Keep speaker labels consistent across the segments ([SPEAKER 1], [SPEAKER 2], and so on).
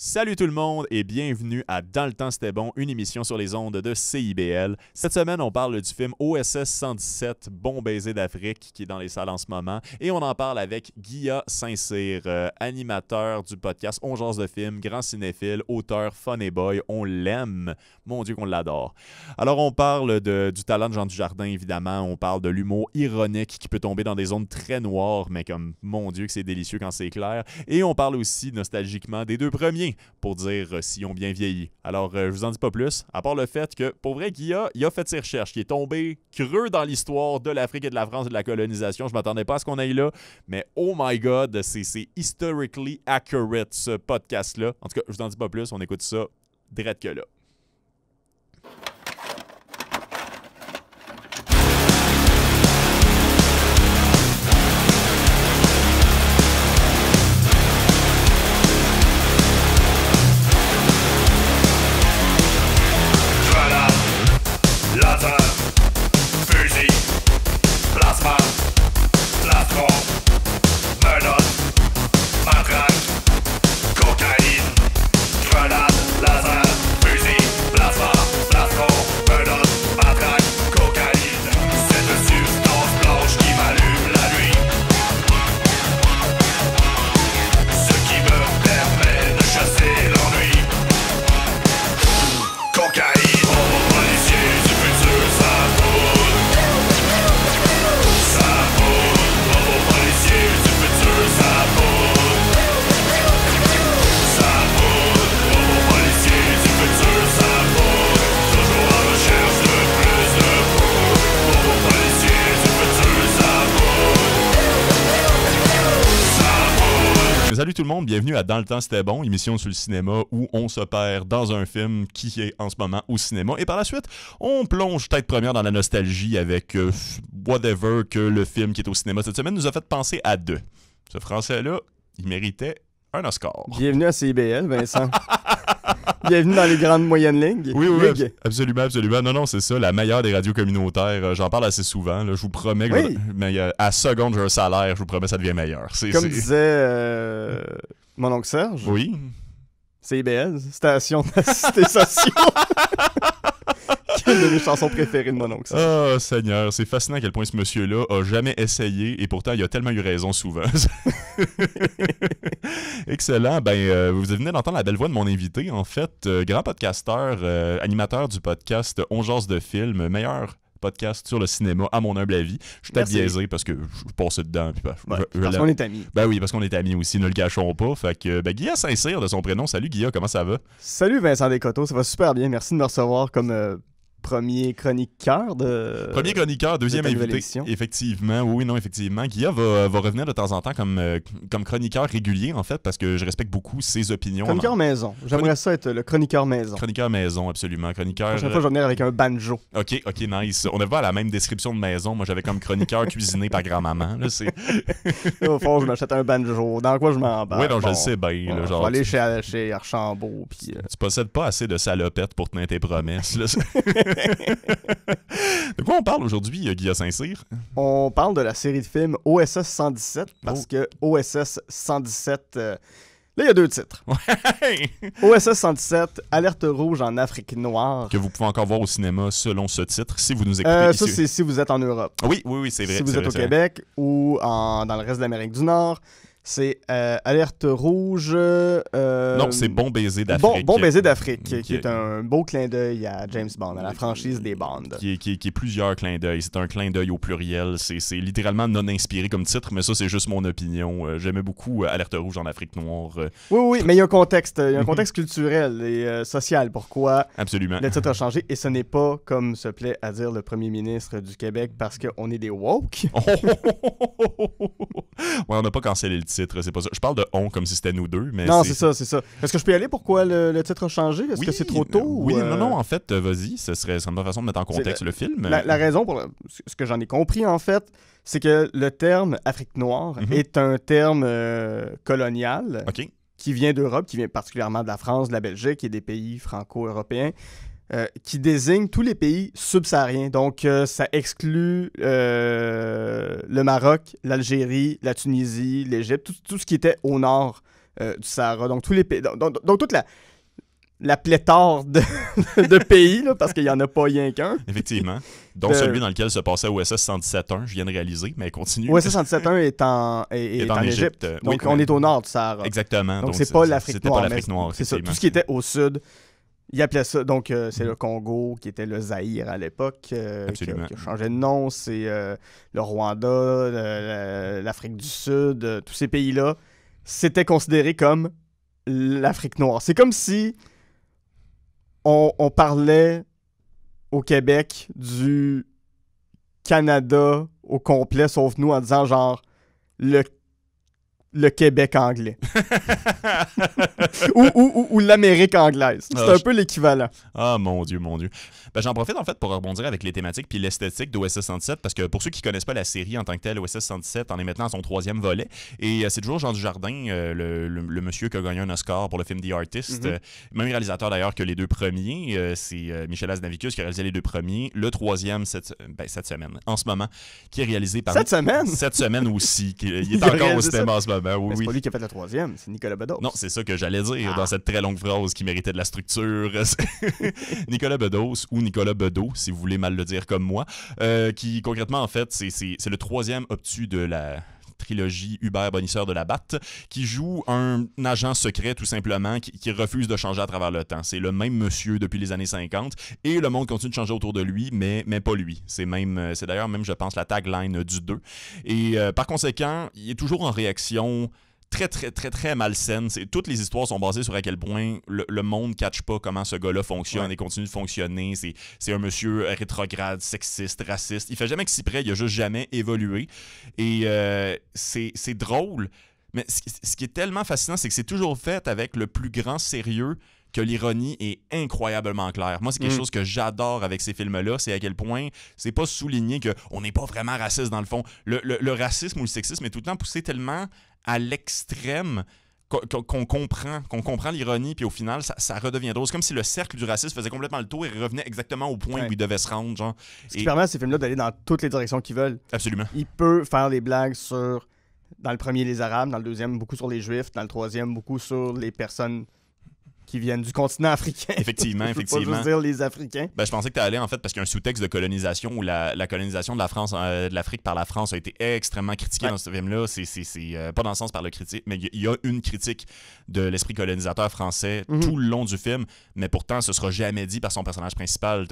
[SPEAKER 1] Salut tout le monde et bienvenue à Dans le temps c'était bon, une émission sur les ondes de CIBL. Cette semaine, on parle du film OSS 117, Bon baiser d'Afrique, qui est dans les salles en ce moment. Et on en parle avec Guilla Saint-Cyr, animateur du podcast On jase de film, grand cinéphile, auteur, funny boy. On l'aime. Mon Dieu qu'on l'adore. Alors, on parle du talent de Jean Dujardin, évidemment. On parle de l'humour ironique qui peut tomber dans des zones très noires, mais comme, mon Dieu que c'est délicieux quand c'est clair. Et on parle aussi, nostalgiquement, des deux premiers, pour dire s'ils ont bien vieilli. Alors, je vous en dis pas plus, à part le fait que, pour vrai, Guilla, il a fait ses recherches, qui est tombé creux dans l'histoire de l'Afrique et de la France et de la colonisation. Je m'attendais pas à ce qu'on aille là, mais oh my God, c'est historically accurate, ce podcast-là. En tout cas, je vous en dis pas plus, on écoute ça direct que là. Salut tout le monde, bienvenue à Dans le temps c'était bon, émission sur le cinéma où on se perd dans un film qui est en ce moment au cinéma. Et par la suite, on plonge tête première dans la nostalgie avec whatever que le film qui est au cinéma cette semaine nous a fait penser à deux. Ce français-là, il méritait un Oscar.
[SPEAKER 2] Bienvenue à CIBL, Vincent. Bienvenue dans les grandes moyennes ligues.
[SPEAKER 1] Oui, absolument. Non, c'est ça, la meilleure des radios communautaires. J'en parle assez souvent. Là. Je vous promets que à seconde, j'ai un salaire. Je vous promets, ça devient meilleur.
[SPEAKER 2] Comme disait mon oncle Serge.
[SPEAKER 1] Oui.
[SPEAKER 2] CIBL, station d'assistés sociaux. Quelle de mes chansons préférées de mon oncle Serge.
[SPEAKER 1] Oh, Seigneur, c'est fascinant à quel point ce monsieur-là a jamais essayé et pourtant, il a tellement eu raison souvent. Excellent. Vous venez d'entendre la belle voix de mon invité, en fait, grand podcasteur, animateur du podcast On jase de film, meilleur podcast sur le cinéma, à mon humble avis. Je suis peut-être biaisé parce que je passe dedans. Puis,
[SPEAKER 2] parce qu'on est amis.
[SPEAKER 1] Ben oui, parce qu'on est amis aussi, ne le cachons pas. Fait que, Guilla Saint-Cyr de son prénom. Salut Guilla, comment ça va?
[SPEAKER 2] Salut Vincent Descoteaux, ça va super bien. Merci de me recevoir comme premier chroniqueur de...
[SPEAKER 1] Premier chroniqueur, deuxième invité. Effectivement, oui, non, effectivement. Guilla va revenir de temps en temps comme chroniqueur régulier, en fait, parce que je respecte beaucoup ses opinions.
[SPEAKER 2] Chroniqueur maison. J'aimerais ça être le chroniqueur maison.
[SPEAKER 1] Chroniqueur maison, absolument. Chroniqueur...
[SPEAKER 2] La prochaine fois, je vais venir avec un banjo.
[SPEAKER 1] OK, nice. On avait pas la même description de maison. Moi, j'avais comme chroniqueur cuisiné par grand-maman. Là, c'est...
[SPEAKER 2] Au fond, je m'achète un banjo. Dans quoi je m'embarque?
[SPEAKER 1] Oui, non, je le sais bien. Là,
[SPEAKER 2] genre, je vais aller chez Archambault. Puis,
[SPEAKER 1] Tu possèdes pas assez de salopettes pour tenir tes promesses. Là. De quoi on parle aujourd'hui, Guilla Saint-Cyr?
[SPEAKER 2] On parle de la série de films OSS 117, parce que OSS 117... là, il y a deux titres.
[SPEAKER 1] Ouais.
[SPEAKER 2] OSS 117, Alerte rouge en Afrique noire.
[SPEAKER 1] Que vous pouvez encore voir au cinéma selon ce titre, si vous nous écoutez ici.
[SPEAKER 2] Ça, c'est si vous êtes en Europe.
[SPEAKER 1] Oui, c'est vrai.
[SPEAKER 2] Si vous êtes au Québec ou dans le reste de l'Amérique du Nord, c'est Alerte rouge...
[SPEAKER 1] non, c'est Bon baiser d'Afrique.
[SPEAKER 2] Bon baiser d'Afrique, qui est un beau clin d'œil à James Bond, à la franchise des Bonds.
[SPEAKER 1] Qui est plusieurs clins d'œil. C'est un clin d'œil au pluriel. C'est littéralement non inspiré comme titre, mais ça, c'est juste mon opinion. J'aimais beaucoup Alerte rouge en Afrique noire.
[SPEAKER 2] Oui, mais il y a un contexte. Il y a un contexte culturel et social. Pourquoi
[SPEAKER 1] Absolument.
[SPEAKER 2] Le titre a changé. Et ce n'est pas, comme se plaît à dire le premier ministre du Québec, parce qu'on est des woke.
[SPEAKER 1] Ouais, on n'a pas cancellé le titre, c'est pas ça. Je parle de on comme si c'était nous deux, mais
[SPEAKER 2] non, c'est ça. Est-ce que je peux y aller? Pourquoi le titre a changé? Est-ce que c'est trop tôt?
[SPEAKER 1] Oui, non, en fait, vas-y, ce serait une bonne façon de mettre en contexte le film.
[SPEAKER 2] La raison, pour ce que j'en ai compris, en fait, c'est que le terme Afrique noire est un terme colonial qui vient d'Europe, qui vient particulièrement de la France, de la Belgique et des pays franco-européens, qui désigne tous les pays subsahariens. Donc, ça exclut le Maroc, l'Algérie, la Tunisie, l'Égypte, tout ce qui était au nord du Sahara. Donc, tous les pays, donc toute la pléthore de pays, là, parce qu'il n'y en a pas rien qu'un.
[SPEAKER 1] Effectivement. Dont celui dans lequel se passait OSS 117.1, je viens de réaliser, mais continue.
[SPEAKER 2] OSS 117.1 est en Égypte. Donc, on est au nord du Sahara.
[SPEAKER 1] Exactement.
[SPEAKER 2] Donc, c'est pas l'Afrique noire.
[SPEAKER 1] Pas l'Afrique noire,
[SPEAKER 2] c'est ça. Tout ce qui était au sud, ils appelaient ça. Donc, c'est le Congo, qui était le Zaïre à l'époque, qui a changé de nom. C'est le Rwanda, l'Afrique du Sud, tous ces pays-là, c'était considéré comme l'Afrique noire. C'est comme si on parlait au Québec du Canada au complet, sauf nous, en disant genre le Québec anglais. ou l'Amérique anglaise. C'est un peu l'équivalent.
[SPEAKER 1] Ah, mon Dieu, mon Dieu. Ben, j'en profite en fait pour rebondir avec les thématiques puis l'esthétique d'OSS 117 parce que pour ceux qui ne connaissent pas la série en tant que telle, OSS 117 en est maintenant à son 3e volet. Et c'est toujours Jean Dujardin, le monsieur qui a gagné un Oscar pour le film The Artist. Même réalisateur d'ailleurs que les 2 premiers. C'est Michel Hazanavicius qui a réalisé les 2 premiers. Le 3e cette semaine, en ce moment, qui est réalisé par...
[SPEAKER 2] Cette semaine?
[SPEAKER 1] Cette semaine aussi. Il est encore au cinéma en ce moment. Oui,
[SPEAKER 2] c'est pas lui qui a fait le 3e, c'est Nicolas Bedos.
[SPEAKER 1] Non, c'est ça que j'allais dire dans cette très longue phrase qui méritait de la structure. Nicolas Bedos, ou Nicolas Bedeau, si vous voulez mal le dire comme moi, qui concrètement, en fait, c'est le 3e opus de la trilogie Hubert Bonisseur de la Batte, qui joue un agent secret tout simplement qui refuse de changer à travers le temps. C'est le même monsieur depuis les années 50 et le monde continue de changer autour de lui, mais pas lui. C'est d'ailleurs même, je pense, la tagline du 2. Et par conséquent, il est toujours en réaction très, très, très, très malsaine. Toutes les histoires sont basées sur à quel point le monde ne catche pas comment ce gars-là fonctionne et continue de fonctionner. C'est un monsieur rétrograde, sexiste, raciste. Il fait jamais que si près, il a juste jamais évolué. Et c'est drôle, mais ce qui est tellement fascinant, c'est que c'est toujours fait avec le plus grand sérieux, que l'ironie est incroyablement claire. Moi, c'est quelque chose que j'adore avec ces films-là, c'est à quel point c'est pas souligné qu'on n'est pas vraiment raciste dans le fond. Le racisme ou le sexisme est tout le temps poussé tellement à l'extrême qu'on comprend l'ironie, puis au final, ça redevient drôle. C'est comme si le cercle du racisme faisait complètement le tour et revenait exactement au point où il devait se rendre. Genre.
[SPEAKER 2] Ce qui permet à ces films-là d'aller dans toutes les directions qu'ils veulent.
[SPEAKER 1] Absolument.
[SPEAKER 2] Il peut faire des blagues sur, dans le premier, les Arabes, dans le deuxième, beaucoup sur les Juifs, dans le troisième, beaucoup sur les personnes qui viennent du continent africain.
[SPEAKER 1] Effectivement,
[SPEAKER 2] Pas juste dire les Africains.
[SPEAKER 1] Ben, je pensais que tu allais, en fait, parce qu'il y a un sous-texte de colonisation où la colonisation de la France, de l'Afrique par la France a été extrêmement critiquée dans ce film-là. C'est pas dans le sens par le critique, mais il y a une critique de l'esprit colonisateur français tout le long du film, mais pourtant, ce sera jamais dit par son personnage principal.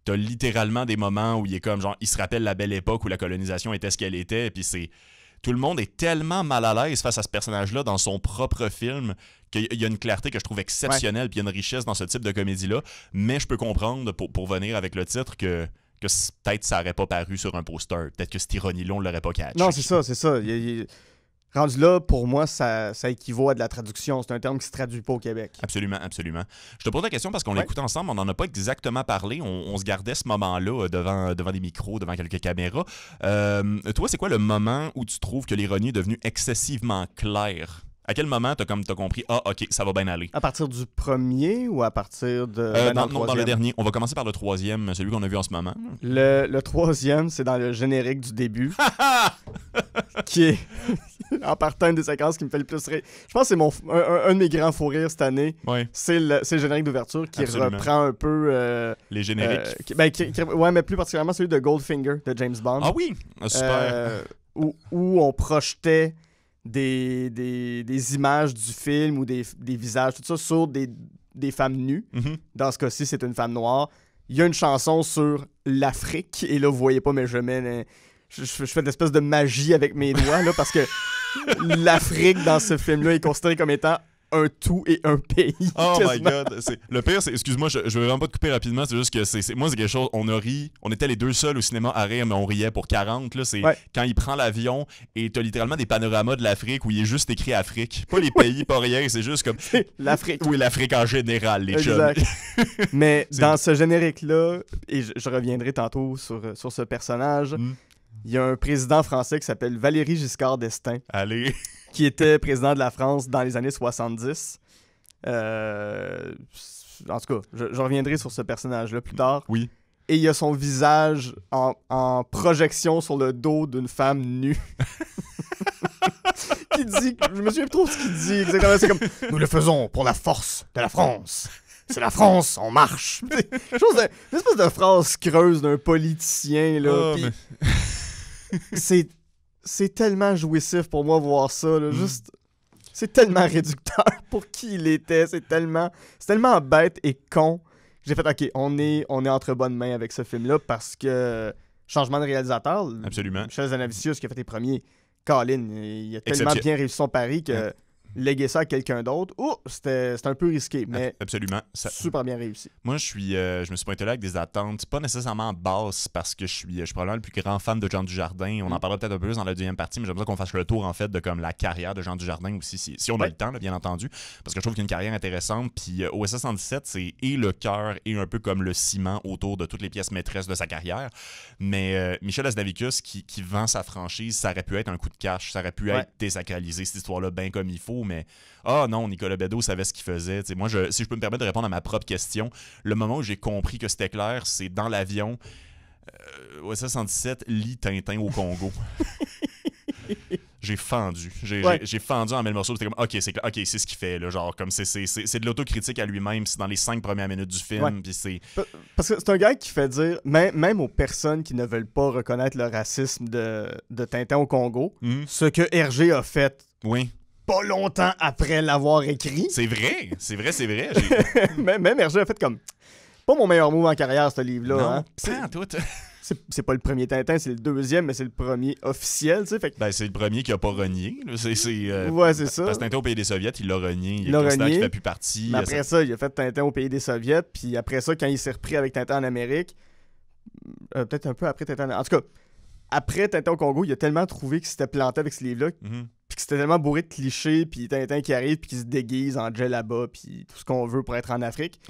[SPEAKER 1] T'as littéralement des moments où il est comme, genre, il se rappelle la belle époque où la colonisation était ce qu'elle était, puis c'est... Tout le monde est tellement mal à l'aise face à ce personnage-là dans son propre film qu'il y a une clarté que je trouve exceptionnelle, puis il y a une richesse dans ce type de comédie-là. Mais je peux comprendre, pour venir avec le titre, que peut-être ça n'aurait pas paru sur un poster. Peut-être que cette ironie-là, on ne l'aurait pas catché.
[SPEAKER 2] Non, c'est ça. Rendu là, pour moi, ça équivaut à de la traduction. C'est un terme qui se traduit pas au Québec.
[SPEAKER 1] Absolument, absolument. Je te pose la question parce qu'on l'écoutait ensemble, on n'en a pas exactement parlé. On se gardait ce moment-là devant des micros, devant quelques caméras. Toi, c'est quoi le moment où tu trouves que l'ironie est devenue excessivement claire? À quel moment t'as compris « Ah, OK, ça va bien aller ».
[SPEAKER 2] À partir du premier ou à partir de...
[SPEAKER 1] non, dans le dernier. On va commencer par le troisième, celui qu'on a vu en ce moment.
[SPEAKER 2] Le troisième, c'est dans le générique du début. Qui est... en partant une des séquences qui me fait le plus rire. Je pense que c'est un de mes grands fous rires cette année.
[SPEAKER 1] Ouais.
[SPEAKER 2] C'est le générique d'ouverture qui reprend un peu...
[SPEAKER 1] les génériques.
[SPEAKER 2] Ouais, mais plus particulièrement celui de Goldfinger, de James Bond.
[SPEAKER 1] Ah oui? Super.
[SPEAKER 2] Où on projetait des images du film ou des visages, tout ça, sur des femmes nues. Dans ce cas-ci, c'est une femme noire. Il y a une chanson sur l'Afrique, et là, vous voyez pas, mais je fais une espèce de magie avec mes doigts, là, parce que l'Afrique, dans ce film-là, est considérée comme étant un tout et un pays.
[SPEAKER 1] Oh my God. Le pire, c'est... Excuse-moi, je veux vraiment pas te couper rapidement, c'est juste que moi, c'est quelque chose... On a ri. On était les deux seuls au cinéma à rire, mais on riait pour 40. Là, c'est quand il prend l'avion et t'as littéralement des panoramas de l'Afrique où il est juste écrit Afrique. Pas les pays, pas rien. C'est juste comme...
[SPEAKER 2] l'Afrique.
[SPEAKER 1] Oui, l'Afrique en général, les
[SPEAKER 2] exact. Chums. Mais dans ce générique-là, et je reviendrai tantôt sur ce personnage, il y a un président français qui s'appelle Valéry Giscard d'Estaing.
[SPEAKER 1] Allez...
[SPEAKER 2] qui était président de la France dans les années 70. En tout cas, je reviendrai sur ce personnage-là plus tard.
[SPEAKER 1] Oui.
[SPEAKER 2] Et il y a son visage en projection sur le dos d'une femme nue. qui dit, je me souviens plus trop ce qu'il dit exactement, c'est comme « Nous le faisons pour la force de la France ». C'est la France, on marche. Une espèce de phrase creuse d'un politicien, là. C'est tellement jouissif pour moi voir ça, là. Juste, c'est tellement réducteur pour qui il était. C'est tellement bête et con. J'ai fait, OK, on est entre bonnes mains avec ce film-là parce que changement de réalisateur.
[SPEAKER 1] Absolument.
[SPEAKER 2] Michel Zanavicius qui a fait les premiers. Colin, il a tellement bien réussi son pari que... léguer ça à quelqu'un d'autre, c'était un peu risqué, mais
[SPEAKER 1] absolument.
[SPEAKER 2] Super bien réussi.
[SPEAKER 1] Moi, je me suis pointé là avec des attentes, pas nécessairement basses, parce que je suis probablement le plus grand fan de Jean Dujardin. On en parlera peut-être un peu plus dans la deuxième partie, mais j'aimerais ça qu'on fasse le tour, en fait, de comme la carrière de Jean Dujardin aussi, si on a le temps, là, bien entendu, parce que je trouve qu'il a une carrière intéressante, puis OSS 117, c'est et le cœur et un peu comme le ciment autour de toutes les pièces maîtresses de sa carrière, mais Michel Hazanavicius qui vend sa franchise, ça aurait pu être un coup de cash, ça aurait pu être désacralisé, cette histoire-là, bien comme il faut, mais non, Nicolas Bedos savait ce qu'il faisait. T'sais, moi, si je peux me permettre de répondre à ma propre question, le moment où j'ai compris que c'était clair, c'est dans l'avion. OSS 117 lit Tintin au Congo. J'ai fendu. J'ai fendu en mille morceaux. C'était comme, OK, c'est clair. OK, c'est ce qu'il fait. Là, genre, comme c'est de l'autocritique à lui-même. C'est dans les 5 premières minutes du film. Puis c'est...
[SPEAKER 2] Parce que c'est un gars qui fait dire, même aux personnes qui ne veulent pas reconnaître le racisme de Tintin au Congo, ce que Hergé a fait.
[SPEAKER 1] Oui.
[SPEAKER 2] Pas longtemps après l'avoir écrit.
[SPEAKER 1] C'est vrai.
[SPEAKER 2] Même Hergé a fait comme... Pas mon meilleur move en carrière, ce livre-là.
[SPEAKER 1] Non,
[SPEAKER 2] hein? C'est pas le premier Tintin, c'est le deuxième, mais c'est le premier officiel, tu sais. Fait que...
[SPEAKER 1] c'est le premier qui a pas renié.
[SPEAKER 2] Ouais, c'est ça.
[SPEAKER 1] Parce que Tintin au pays des Soviets, il l'a renié. Il considère qu'il fait plus partie.
[SPEAKER 2] Mais après ça, il a fait Tintin au pays des Soviets, puis après ça, quand il s'est repris avec Tintin en Amérique, peut-être un peu après Tintin en tout cas, après Tintin au Congo, il a tellement trouvé qu'il s'était planté avec ce livre-là, puis que c'était tellement bourré de clichés, puis Tintin qui arrive, puis qui se déguise en djellaba, puis tout ce qu'on veut pour être en Afrique,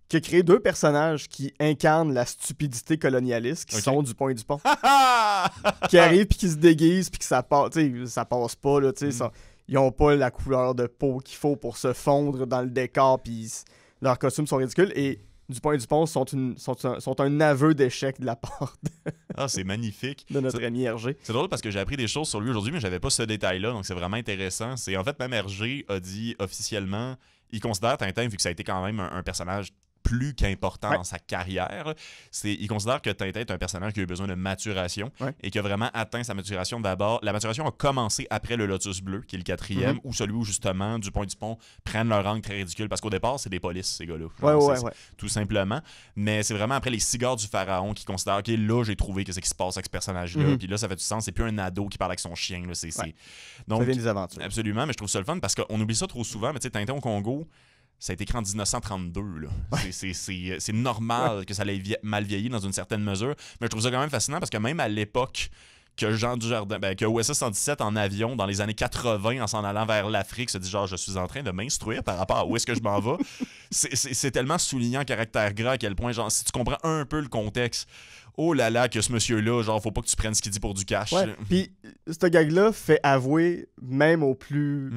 [SPEAKER 2] qui a créé 2 personnages qui incarnent la stupidité colonialiste, qui sont Dupont et Dupont. Qui arrivent, puis qui se déguisent, puis que ça passe pas, là, tu sais, ils ont pas la couleur de peau qu'il faut pour se fondre dans le décor, puis leurs costumes sont ridicules, et Dupont et Dupont sont un aveu d'échec de la part
[SPEAKER 1] c'est magnifique.
[SPEAKER 2] de notre ami Hergé.
[SPEAKER 1] C'est drôle parce que j'ai appris des choses sur lui aujourd'hui, mais j'avais pas ce détail-là, donc c'est vraiment intéressant. C'est en fait, même Hergé a dit officiellement, il considère Tintin, vu que ça a été quand même un personnage plus qu'important dans sa carrière, il considère que Tintin est un personnage qui a eu besoin de maturation et qui a vraiment atteint sa maturation d'abord. La maturation a commencé après le Lotus Bleu, qui est le 4e, ou celui où justement Dupont et Dupont prennent leur angle très ridicule, parce qu'au départ, c'est des polices, ces gars-là. Tout simplement. Mais c'est vraiment après les cigares du pharaon qui considèrent, OK, là, j'ai trouvé que c'est ce qui se passe avec ce personnage-là. Puis là, ça fait du sens. C'est plus un ado qui parle avec son chien. Là. Donc,
[SPEAKER 2] ça vient des aventures.
[SPEAKER 1] Absolument, mais je trouve ça le fun parce qu'on oublie ça trop souvent. Mais tu sais, Tintin au Congo, ça a été écrit en 1932. Là. C'est normal que ça ait mal vieilli dans une certaine mesure. Mais je trouve ça quand même fascinant parce que même à l'époque que Jean Dujardin, que OSS 117 en avion dans les années 80 en s'en allant vers l'Afrique se dit genre je suis en train de m'instruire par rapport à où est-ce que je m'en vais. C'est tellement soulignant caractère gras à quel point, genre, si tu comprends un peu le contexte, oh là là, que ce monsieur-là, genre, faut pas que tu prennes ce qu'il dit pour du cash.
[SPEAKER 2] Puis ce gag-là fait avouer même aux plus...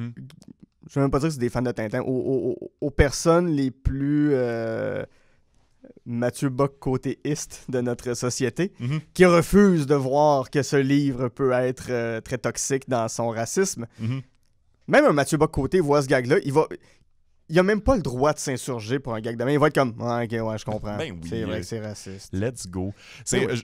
[SPEAKER 2] Je veux même pas dire que c'est des fans de Tintin. Aux personnes les plus Mathieu Bock côtéiste de notre société, qui refusent de voir que ce livre peut être très toxique dans son racisme. Même un Mathieu Bock côté voit ce gag-là, il a même pas le droit de s'insurger pour un gag de main. Il va être comme, ok, je comprends.
[SPEAKER 1] Ben oui,
[SPEAKER 2] c'est vrai que c'est raciste.
[SPEAKER 1] Let's go.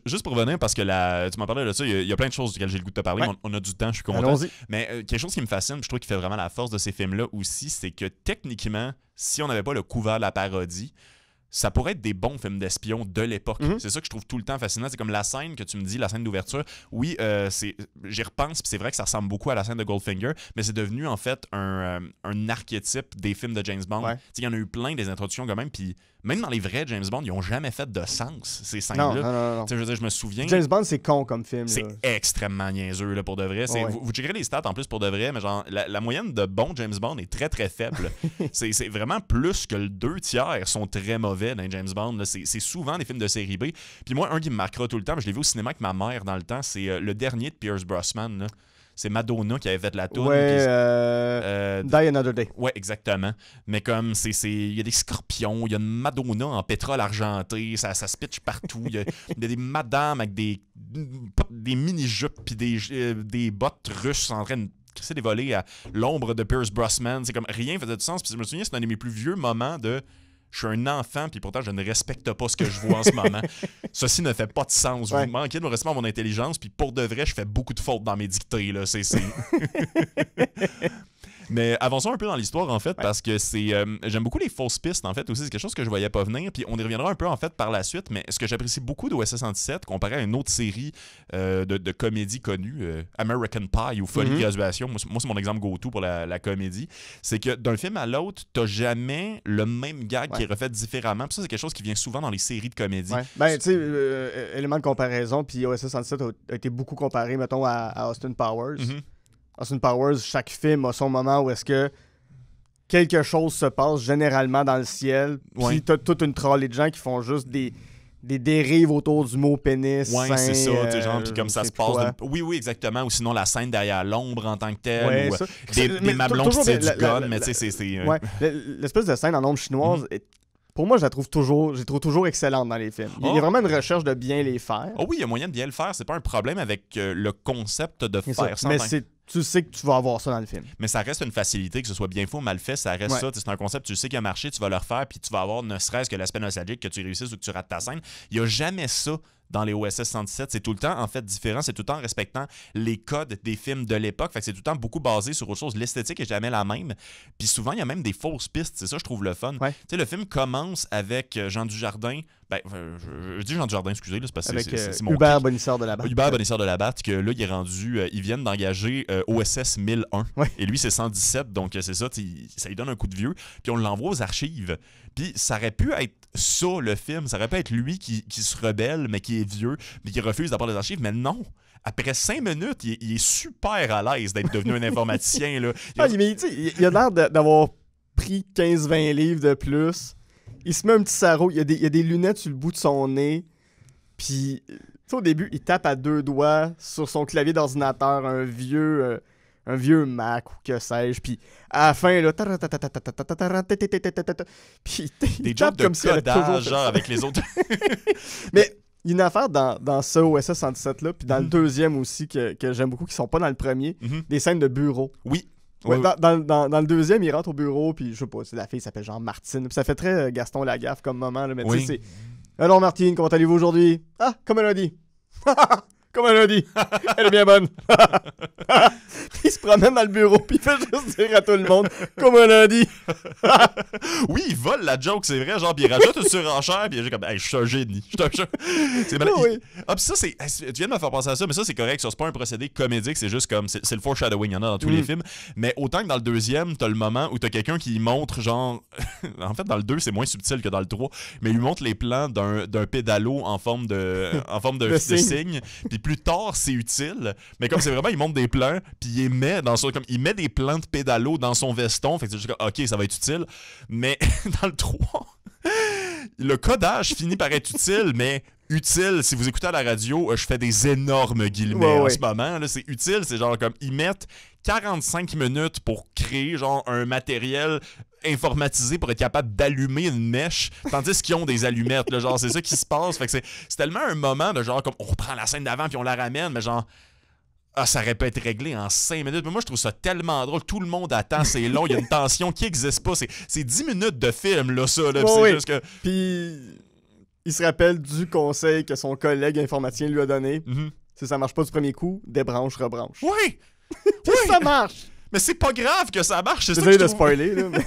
[SPEAKER 1] Juste pour revenir, parce que tu m'en parlais de ça, il y a plein de choses duquel j'ai le goût de te parler. On a du temps, je suis content.
[SPEAKER 2] Allons-y.
[SPEAKER 1] Mais quelque chose qui me fascine, je trouve qu'il fait vraiment la force de ces films-là aussi, c'est que techniquement, si on n'avait pas le couvert de la parodie, ça pourrait être des bons films d'espion de l'époque. C'est ça que je trouve tout le temps fascinant. C'est comme la scène que tu me dis, la scène d'ouverture. Oui, j'y repense, puis c'est vrai que ça ressemble beaucoup à la scène de Goldfinger, mais c'est devenu en fait un archétype des films de James Bond. Il y en a eu plein des introductions quand même, puis même dans les vrais James Bond, ils n'ont jamais fait de sens, ces scènes-là.
[SPEAKER 2] Non.
[SPEAKER 1] Je veux dire, je me souviens...
[SPEAKER 2] James Bond, c'est con comme film.
[SPEAKER 1] C'est extrêmement niaiseux, là, pour de vrai. Vous checkerez les stats en plus pour de vrai, mais genre, la moyenne de bons James Bond est très, très faible. c'est vraiment plus que le 2/3 sont très mauvais dans James Bond. C'est souvent des films de série B. Puis moi, un qui me marquera tout le temps, je l'ai vu au cinéma avec ma mère dans le temps, c'est le dernier de Pierce Brosnan, là. C'est Madonna qui avait fait la toune.
[SPEAKER 2] Die Another Day.
[SPEAKER 1] Ouais, exactement. Mais comme, il y a des scorpions, il y a une Madonna en pétrole argenté, ça se pitch partout. Il y a des madames avec des mini-jupes puis des bottes russes en train de crisser des volets à l'ombre de Pierce Brosnan. C'est comme rien faisait du sens. Puis je me souviens, c'est un de mes plus vieux moments de je suis un enfant, puis pourtant je ne respecte pas ce que je vois en ce moment. Ceci ne fait pas de sens. Vous manquez de respect à mon intelligence, puis pour de vrai, je fais beaucoup de fautes dans mes dictées. Là. C'est... Mais avançons un peu dans l'histoire, en fait, parce que j'aime beaucoup les fausses pistes, en fait, aussi. C'est quelque chose que je voyais pas venir, puis on y reviendra un peu, en fait, par la suite. Mais ce que j'apprécie beaucoup d'OSS 117, comparé à une autre série de comédie connue, American Pie ou Folie Graduation, moi c'est mon exemple go-to pour la comédie, c'est que d'un film à l'autre, t'as jamais le même gag qui est refait différemment. Puis ça, c'est quelque chose qui vient souvent dans les séries de comédie.
[SPEAKER 2] Ouais. Ben, tu sais, élément de comparaison, puis OSS 117 a été beaucoup comparé, mettons, à Austin Powers. Austin Powers, chaque film a son moment où est-ce que quelque chose se passe généralement dans le ciel, puis t'as toute une trolley de gens qui font juste des dérives autour du mot pénis.
[SPEAKER 1] Ouais, c'est ça, genre, puis comme ça se passe. Oui, exactement. Ou sinon la scène derrière l'ombre en tant que telle, ou des mamelons qui tirent du gun, mais tu sais, c'est...
[SPEAKER 2] Ouais, l'espèce de scène en ombre chinoise... Pour moi, je la trouve toujours excellente dans les films. Il y a vraiment une recherche de bien les faire.
[SPEAKER 1] Oh oui, il y a moyen de bien le faire. C'est pas un problème avec le concept de faire ça.
[SPEAKER 2] Mais tu sais que tu vas avoir ça dans le film.
[SPEAKER 1] Mais ça reste une facilité, que ce soit bien fait ou mal fait, ça reste ça. C'est un concept, tu sais qu'il a marché, tu vas le refaire, puis tu vas avoir ne serait-ce que l'aspect nostalgique, que tu réussisses ou que tu rates ta scène. Il n'y a jamais ça dans les OSS 117. C'est tout le temps, en fait, différent. C'est tout le temps en respectant les codes des films de l'époque. Fait que c'est tout le temps beaucoup basé sur autre chose. L'esthétique est jamais la même. Puis souvent, il y a même des fausses pistes. C'est ça, je trouve le fun. Tu sais, le film commence avec Jean Dujardin. Je dis Jean Dujardin, excusez, là, c'est parce que c'est mon
[SPEAKER 2] Hubert Bonisseur de la Batte.
[SPEAKER 1] Hubert Bonisseur de la Batte, que là, il est rendu... ils viennent d'engager OSS 1001. Et lui, c'est 117. Donc, c'est ça. Ça lui donne un coup de vieux. Puis on l'envoie aux archives. Puis ça aurait pu être ça, le film. Ça aurait pu être lui qui se rebelle, mais qui est vieux, mais qui refuse d'avoir les archives. Mais non! Après 5 minutes, il est super à l'aise d'être devenu un informaticien. Là.
[SPEAKER 2] Il a l'air d'avoir pris 15-20 livres de plus. Il se met un petit sarrau. Il y a des lunettes sur le bout de son nez. Puis, au début, il tape à 2 doigts sur son clavier d'ordinateur, un vieux Mac ou que sais-je. Puis à la fin, là... Puis
[SPEAKER 1] des jobs de codage, genre, avec les autres...
[SPEAKER 2] Mais il y a une affaire dans ce OSS 117-là, puis dans le deuxième aussi, que j'aime beaucoup, qui sont pas dans le premier, des scènes de bureau.
[SPEAKER 1] Oui.
[SPEAKER 2] Ouais, dans le deuxième, il rentre au bureau, puis je sais pas, la fille s'appelle genre Martine. Puis ça fait très Gaston Lagaffe comme moment, là, mais tu sais, c'est... Alors Martine, comment allez-vous aujourd'hui? Ah, comme elle a dit. Comme elle a dit. Elle est bien bonne. Puis il se promène dans le bureau, puis il fait juste dire à tout le monde, comme elle a dit.
[SPEAKER 1] Oui, il vole la joke, c'est vrai. Genre, puis il rajoute une surenchère, puis il est juste comme, hey, je suis un génie. C'est malade. Ah, puis ça, tu viens de me faire penser à ça, mais ça, c'est correct. Ça, c'est pas un procédé comédique, c'est juste comme, c'est le foreshadowing, il y en a dans tous les films. Mais autant que dans le deuxième, t'as le moment où t'as quelqu'un qui montre, genre, en fait, dans le 2, c'est moins subtil que dans le 3, mais il montre les plans d'un pédalo en forme de signe. Puis plus tard, c'est utile. Mais comme c'est vraiment, il montre des plans, puis il met des plans de pédalo dans son veston. Fait que c'est juste comme, OK, ça va être utile. Mais dans le 3, le codage finit par être utile, mais utile, si vous écoutez à la radio, je fais des énormes guillemets en ce moment. Là, c'est utile, c'est genre comme, ils mettent 45 minutes pour créer genre un matériel informatisé pour être capable d'allumer une mèche, tandis qu'ils ont des allumettes, là, genre c'est ça qui se passe. Fait que c'est tellement un moment de genre comme on reprend la scène d'avant puis on la ramène, mais genre ça aurait pu être réglé en 5 minutes. Mais moi je trouve ça tellement drôle, tout le monde attend, c'est long, il y a une tension qui n'existe pas, c'est 10 minutes de film là, ça là, c'est juste que...
[SPEAKER 2] Puis il se rappelle du conseil que son collègue informaticien lui a donné. Si ça marche pas du premier coup, débranche, rebranche.
[SPEAKER 1] Oui!
[SPEAKER 2] Ça marche!
[SPEAKER 1] Mais c'est pas grave que ça marche, c'est ça
[SPEAKER 2] que je trouve... de spoiler, là. Mais...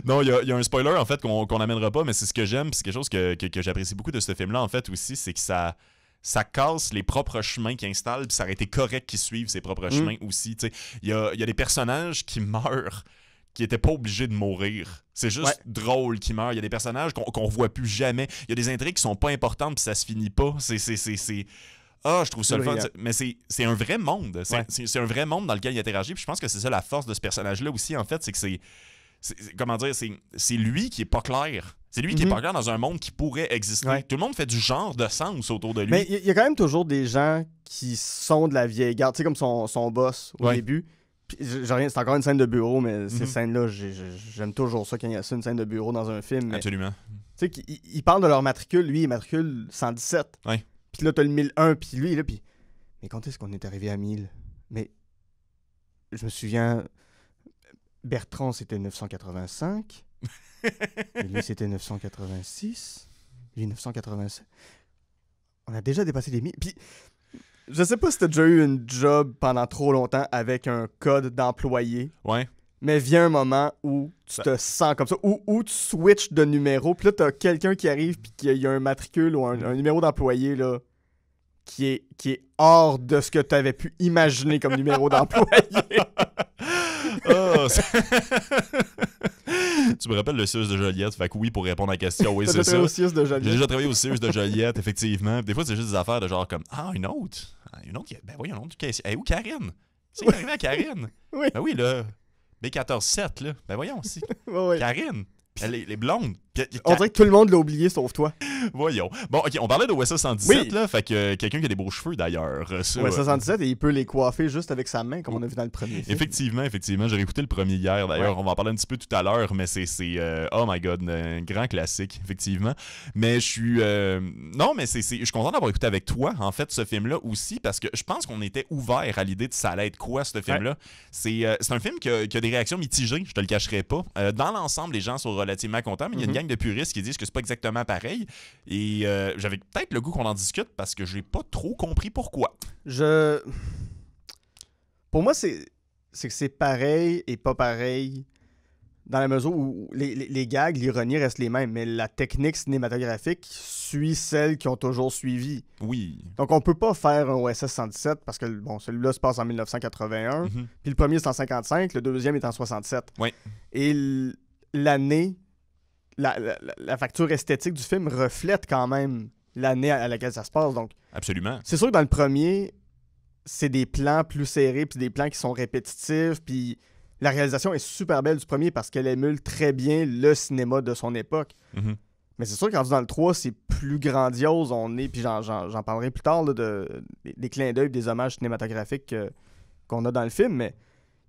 [SPEAKER 1] Non, il y a un spoiler, en fait, qu'on n'amènera pas, mais c'est ce que j'aime, c'est quelque chose que j'apprécie beaucoup de ce film-là, en fait, aussi, c'est que ça casse les propres chemins qu'il installe, puis ça aurait été correct qu'ils suivent ses propres chemins aussi, tu sais. Il y a des personnages qui meurent, qui n'étaient pas obligés de mourir. C'est juste drôle qu'ils meurent. Il y a des personnages qu'on revoit plus jamais. Il y a des intrigues qui sont pas importantes, puis ça se finit pas. Je trouve ça le fun. Mais c'est un vrai monde. C'est un vrai monde dans lequel il interagit. Puis je pense que c'est ça la force de ce personnage-là aussi, en fait. C'est que comment dire, c'est lui qui est pas clair. C'est lui qui est pas clair dans un monde qui pourrait exister. Tout le monde fait du genre de sens autour de lui.
[SPEAKER 2] Mais il y a quand même toujours des gens qui sont de la vieille garde. Tu sais, comme son boss au début. Puis, c'est encore une scène de bureau, mais ces scènes-là, j'aime toujours ça quand il y a ça, une scène de bureau dans un film.
[SPEAKER 1] Absolument.
[SPEAKER 2] Tu sais, ils parlent de leur matricule. Lui, il matricule 117.
[SPEAKER 1] Ouais.
[SPEAKER 2] Puis là, t'as le 1001, puis lui, là, puis... Mais quand est-ce qu'on est arrivé à 1000? Mais... je me souviens, Bertrand, c'était 985. Et lui, c'était 986. Lui, 987. On a déjà dépassé les 1000. Puis, je sais pas si t'as déjà eu une job pendant trop longtemps avec un code d'employé.
[SPEAKER 1] Ouais.
[SPEAKER 2] Mais vient un moment où tu te sens comme ça, où tu switches de numéro, puis là, t'as quelqu'un qui arrive, puis qu'il y a un matricule ou un numéro d'employé, là, qui est hors de ce que tu avais pu imaginer comme numéro d'employé.
[SPEAKER 1] Oh, tu me rappelles le CIUS de Joliette, fait que oui, pour répondre à la question, oui, c'est ça.
[SPEAKER 2] Au CIUS de Joliette.
[SPEAKER 1] J'ai déjà travaillé au CIUS de Joliette, effectivement. Des fois, c'est juste des affaires de genre comme, une autre. Ben oui, une autre caissière. Hey, où Karine? C'est arrivé à Karine.
[SPEAKER 2] Oui.
[SPEAKER 1] Ben oui, là. B14-7, là. Ben voyons aussi.
[SPEAKER 2] Ouais.
[SPEAKER 1] Karine. Les blondes.
[SPEAKER 2] On dirait que tout le monde l'a oublié, sauf toi.
[SPEAKER 1] Voyons. Bon, OK, on parlait de OSS 117, là. Fait que quelqu'un qui a des beaux cheveux, d'ailleurs.
[SPEAKER 2] OSS 117, et il peut les coiffer juste avec sa main, comme on a vu dans le premier film.
[SPEAKER 1] Effectivement. J'ai réécouté le premier hier, d'ailleurs. Ouais. On va en parler un petit peu tout à l'heure, mais c'est oh my God, un grand classique, effectivement. Mais je suis... Non, mais je suis content d'avoir écouté avec toi, en fait, ce film-là aussi, parce que je pense qu'on était ouvert à l'idée de ça allait être quoi, ce film-là. Ouais. C'est un film qui a des réactions mitigées, je te le cacherai pas. Dans l'ensemble, les gens sont relativement contents, mais il y a une gang de puristes qui disent que c'est pas exactement pareil. Et j'avais peut-être le goût qu'on en discute parce que j'ai pas trop compris pourquoi.
[SPEAKER 2] Pour moi, c'est que c'est pareil et pas pareil dans la mesure où les gags, l'ironie restent les mêmes, mais la technique cinématographique suit celles qui ont toujours suivi.
[SPEAKER 1] Oui.
[SPEAKER 2] Donc, on peut pas faire un OSS 117 parce que, bon, celui-là se passe en 1981, puis le premier c'est en 55, le deuxième est en 67.
[SPEAKER 1] Oui.
[SPEAKER 2] Et l'année... La facture esthétique du film reflète quand même l'année à laquelle ça se passe. Donc,
[SPEAKER 1] absolument.
[SPEAKER 2] C'est sûr que dans le premier, c'est des plans plus serrés, puis des plans qui sont répétitifs, puis la réalisation est super belle du premier parce qu'elle émule très bien le cinéma de son époque. Mais c'est sûr qu'en dans le 3, c'est plus grandiose. Puis j'en parlerai plus tard là, des clins d'œil, des hommages cinématographiques qu'on a dans le film, mais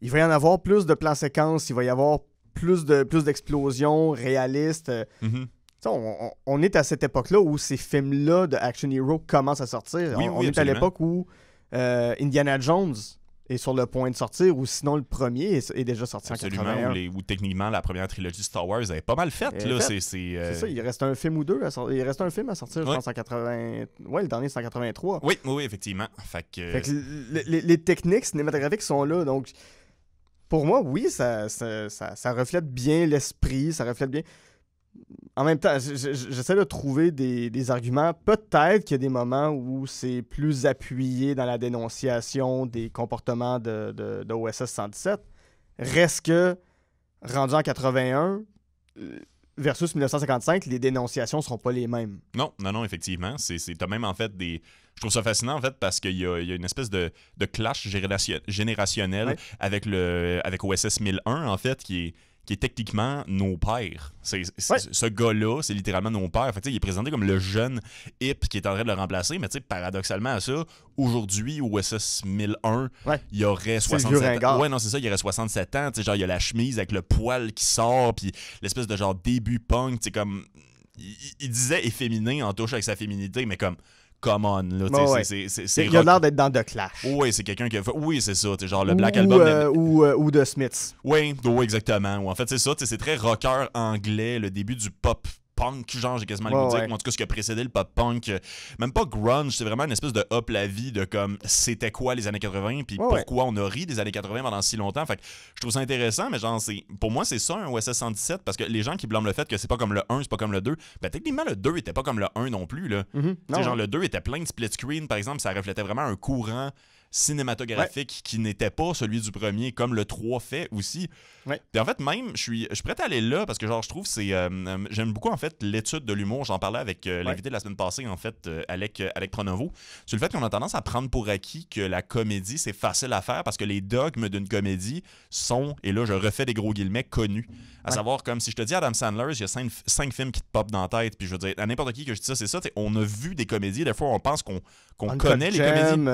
[SPEAKER 2] il va y en avoir plus de plans séquences, il va y avoir plus d'explosions réalistes. On est à cette époque-là où ces films-là de action hero commencent à sortir. On est à l'époque où Indiana Jones est sur le point de sortir, ou sinon le premier est déjà sorti en 81.
[SPEAKER 1] Où techniquement la première trilogie Star Wars est pas mal faite. C'est
[SPEAKER 2] ça, il reste un film ou deux il reste un film à sortir, je pense, en 80... Ouais, le dernier c'est en 83.
[SPEAKER 1] Oui, effectivement. Fait que
[SPEAKER 2] les techniques cinématographiques sont là, donc... Pour moi, oui, ça reflète bien l'esprit, ça reflète bien... En même temps, j'essaie de trouver des arguments. Peut-être qu'il y a des moments où c'est plus appuyé dans la dénonciation des comportements de OSS 117. Reste que, rendu en 81, versus 1955, les dénonciations ne seront pas les mêmes.
[SPEAKER 1] Non, effectivement. T'as même en fait des... Je trouve ça fascinant en fait parce qu'il y a une espèce de clash générationnel avec OSS 1001 en fait qui est techniquement nos pères. Ce gars-là, c'est littéralement nos pères. Fait, il est présenté comme le jeune hip qui est en train de le remplacer, mais paradoxalement à ça, aujourd'hui, au OSS 1001, il y aurait 67 ans. Ouais, non, c'est ça, il y aurait 67 ans. Genre, il y a la chemise avec le poil qui sort, puis l'espèce de genre début punk, comme... Il disait efféminé en touche avec sa féminité, mais comme... Come on, là,
[SPEAKER 2] il a l'air d'être dans The Clash.
[SPEAKER 1] Oui, c'est quelqu'un qui a fait... Oui, c'est ça, genre le Black Album...
[SPEAKER 2] ou The Smiths.
[SPEAKER 1] Oui, exactement. En fait, c'est ça, c'est très rocker anglais, le début du pop punk, genre, j'ai quasiment le goût de dire, en tout cas, ce qui a précédé le pop punk, même pas grunge, c'est vraiment une espèce de hop la vie de comme, c'était quoi les années 80, puis pourquoi on a ri des années 80 pendant si longtemps. Fait que je trouve ça intéressant, mais genre, pour moi, c'est ça un OSS 117, parce que les gens qui blâment le fait que c'est pas comme le 1, c'est pas comme le 2, ben techniquement, le 2 était pas comme le 1 non plus, là. Genre, le 2 était plein de split screen, par exemple, ça reflétait vraiment un courant cinématographique qui n'était pas celui du premier, comme le 3 fait aussi. Puis en fait, même, je suis prêt à aller là parce que genre je trouve c'est j'aime beaucoup en fait l'étude de l'humour. J'en parlais avec l'invité de la semaine passée, en fait, Alec Pronovo, sur le fait qu'on a tendance à prendre pour acquis que la comédie, c'est facile à faire parce que les dogmes d'une comédie sont, et là je refais des gros guillemets, connus. À savoir, comme si je te dis Adam Sandler, il y a 5 films qui te popent dans la tête, puis je veux dire, à n'importe qui que je dis ça, c'est ça, on a vu des comédies, des fois on pense qu'on connaît les comédies.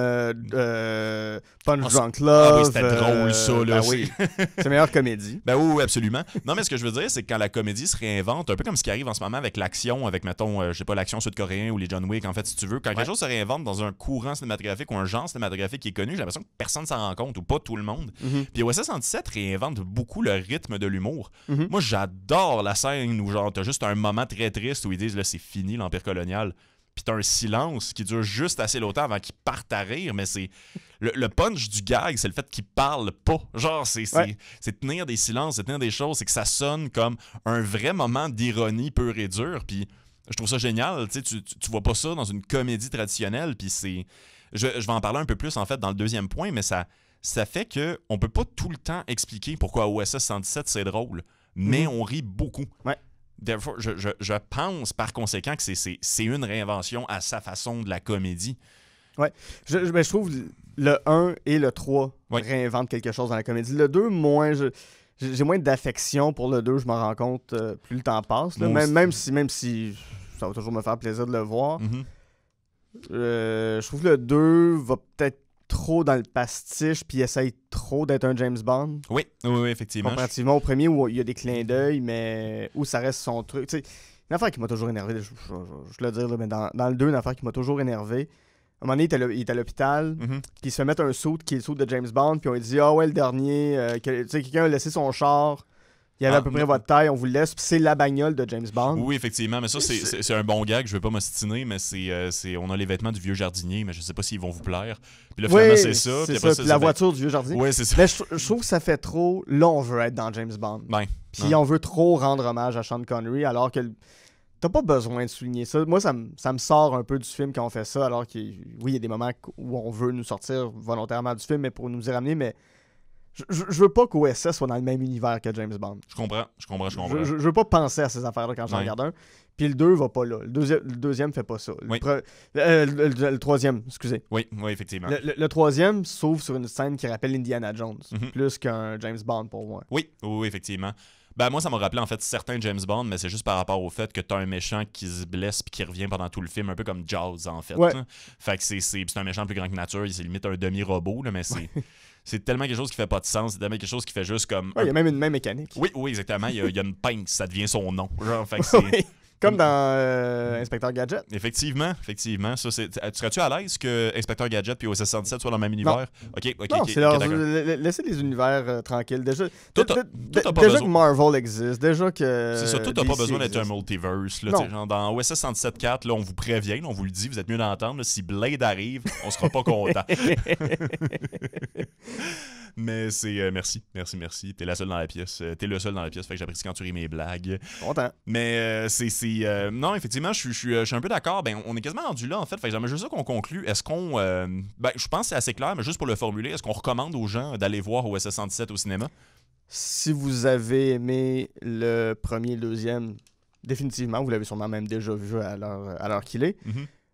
[SPEAKER 2] Punch Drunk Love.
[SPEAKER 1] Ah oui, c'était drôle, ça. Là,
[SPEAKER 2] ben oui, c'est la meilleure comédie.
[SPEAKER 1] Ben oui, absolument. Non, mais ce que je veux dire, c'est que quand la comédie se réinvente, un peu comme ce qui arrive en ce moment avec l'action, avec, mettons, je sais pas, l'action sud-coréen ou les John Wick, en fait, si tu veux, quand quelque chose se réinvente dans un courant cinématographique ou un genre cinématographique qui est connu, j'ai l'impression que personne s'en rend compte ou pas tout le monde. Puis OSS 117 réinvente beaucoup le rythme de l'humour. Moi, j'adore la scène où, genre, t'as juste un moment très triste où ils disent, là, c'est fini l'Empire colonial. Puis t'as un silence qui dure juste assez longtemps avant qu'ils partent à rire, mais c'est le punch du gag, c'est le fait qu'ils parlent pas. Genre, c'est tenir des silences, c'est tenir des choses, c'est que ça sonne comme un vrai moment d'ironie pure et dure. Puis je trouve ça génial, tu vois pas ça dans une comédie traditionnelle, puis c'est... Je vais en parler un peu plus, en fait, dans le deuxième point, mais ça fait qu'on peut pas tout le temps expliquer pourquoi OSS 117 c'est drôle, mais on rit beaucoup.
[SPEAKER 2] Ouais.
[SPEAKER 1] Therefore, je pense par conséquent que c'est une réinvention à sa façon de la comédie.
[SPEAKER 2] Ouais. Je trouve le 1 et le 3 réinventent quelque chose dans la comédie. Le 2, moins, j'ai moins d'affection pour le 2, je m'en rends compte plus le temps passe. Là. Même si ça va toujours me faire plaisir de le voir. Je trouve que le 2 va peut-être trop dans le pastiche puis essaye trop d'être un James Bond.
[SPEAKER 1] Oui, effectivement.
[SPEAKER 2] Comparativement au premier où il y a des clins d'œil, mais où ça reste son truc. Tu sais, une affaire qui m'a toujours énervé, je le dire, là, mais dans le 2, une affaire qui m'a toujours énervé. À un moment donné, il est à l'hôpital, puis il se fait mettre un suit qui est le suit de James Bond, puis on lui dit « Ah ouais, le dernier, quelqu'un a laissé son char. » Il y avait à peu près votre taille, on vous le laisse, puis c'est la bagnole de James Bond.
[SPEAKER 1] Oui, effectivement, mais ça, c'est un bon gag, je vais pas m'ostiner, mais on a les vêtements du vieux jardinier, mais je sais pas s'ils vont vous plaire. Puis là, finalement, c'est ça.
[SPEAKER 2] C'est ça, puis la voiture du vieux jardinier.
[SPEAKER 1] Oui, c'est ça.
[SPEAKER 2] Mais je trouve que ça fait trop... Là, on veut être dans James Bond.
[SPEAKER 1] Ben,
[SPEAKER 2] puis on veut trop rendre hommage à Sean Connery, alors que t'as pas besoin de souligner ça. Moi, ça me sort un peu du film quand on fait ça, alors qu'il il y a des moments où on veut nous sortir volontairement du film, mais pour nous y ramener, mais... Je veux pas qu'OSS soit dans le même univers que James Bond.
[SPEAKER 1] Je comprends.
[SPEAKER 2] Je veux pas penser à ces affaires-là quand j'en regarde un. Puis le 2 va pas là. Le deuxième fait pas ça. Le troisième, excusez.
[SPEAKER 1] Oui, effectivement.
[SPEAKER 2] Le troisième s'ouvre sur une scène qui rappelle Indiana Jones, plus qu'un James Bond pour moi.
[SPEAKER 1] Oui, effectivement. Ben moi, ça m'a rappelé en fait certains James Bond, mais c'est juste par rapport au fait que t'as un méchant qui se blesse puis qui revient pendant tout le film, un peu comme Jaws en fait.
[SPEAKER 2] Ouais.
[SPEAKER 1] Fait que c'est un méchant plus grand que nature, c'est limite un demi-robot, là, mais c'est tellement quelque chose qui fait pas de sens, c'est tellement quelque chose qui fait juste comme...
[SPEAKER 2] Il y a même une même mécanique.
[SPEAKER 1] Oui, exactement, il y a une pince, ça devient son nom. Genre, fait que c'est...
[SPEAKER 2] Comme dans Inspecteur Gadget.
[SPEAKER 1] Effectivement. Ça, serais-tu à l'aise que Inspecteur Gadget puis OSS 117 soient dans le même univers?
[SPEAKER 2] Non, c'est d'accord. Laissez les univers tranquilles. Déjà
[SPEAKER 1] que
[SPEAKER 2] Marvel existe, déjà que...
[SPEAKER 1] C'est ça, tout n'a pas besoin d'être un multiverse. Là, genre, dans OSS 117.4, là, on vous prévient, on vous le dit, vous êtes mieux d'entendre. Là, si Blade arrive, on sera pas content. Mais c'est... merci. T'es la seule dans la pièce. T'es le seul dans la pièce, fait que j'apprécie quand tu ris mes blagues.
[SPEAKER 2] Content.
[SPEAKER 1] Mais non, effectivement, je suis un peu d'accord. Ben, on est quasiment rendu là, en fait. Fait que j'aimerais juste ça qu'on conclue. Est-ce qu'on... je pense que c'est assez clair, mais juste pour le formuler, est-ce qu'on recommande aux gens d'aller voir OSS 117 au cinéma?
[SPEAKER 2] Si vous avez aimé le premier et le deuxième, définitivement, vous l'avez sûrement même déjà vu à l'heure qu'il est.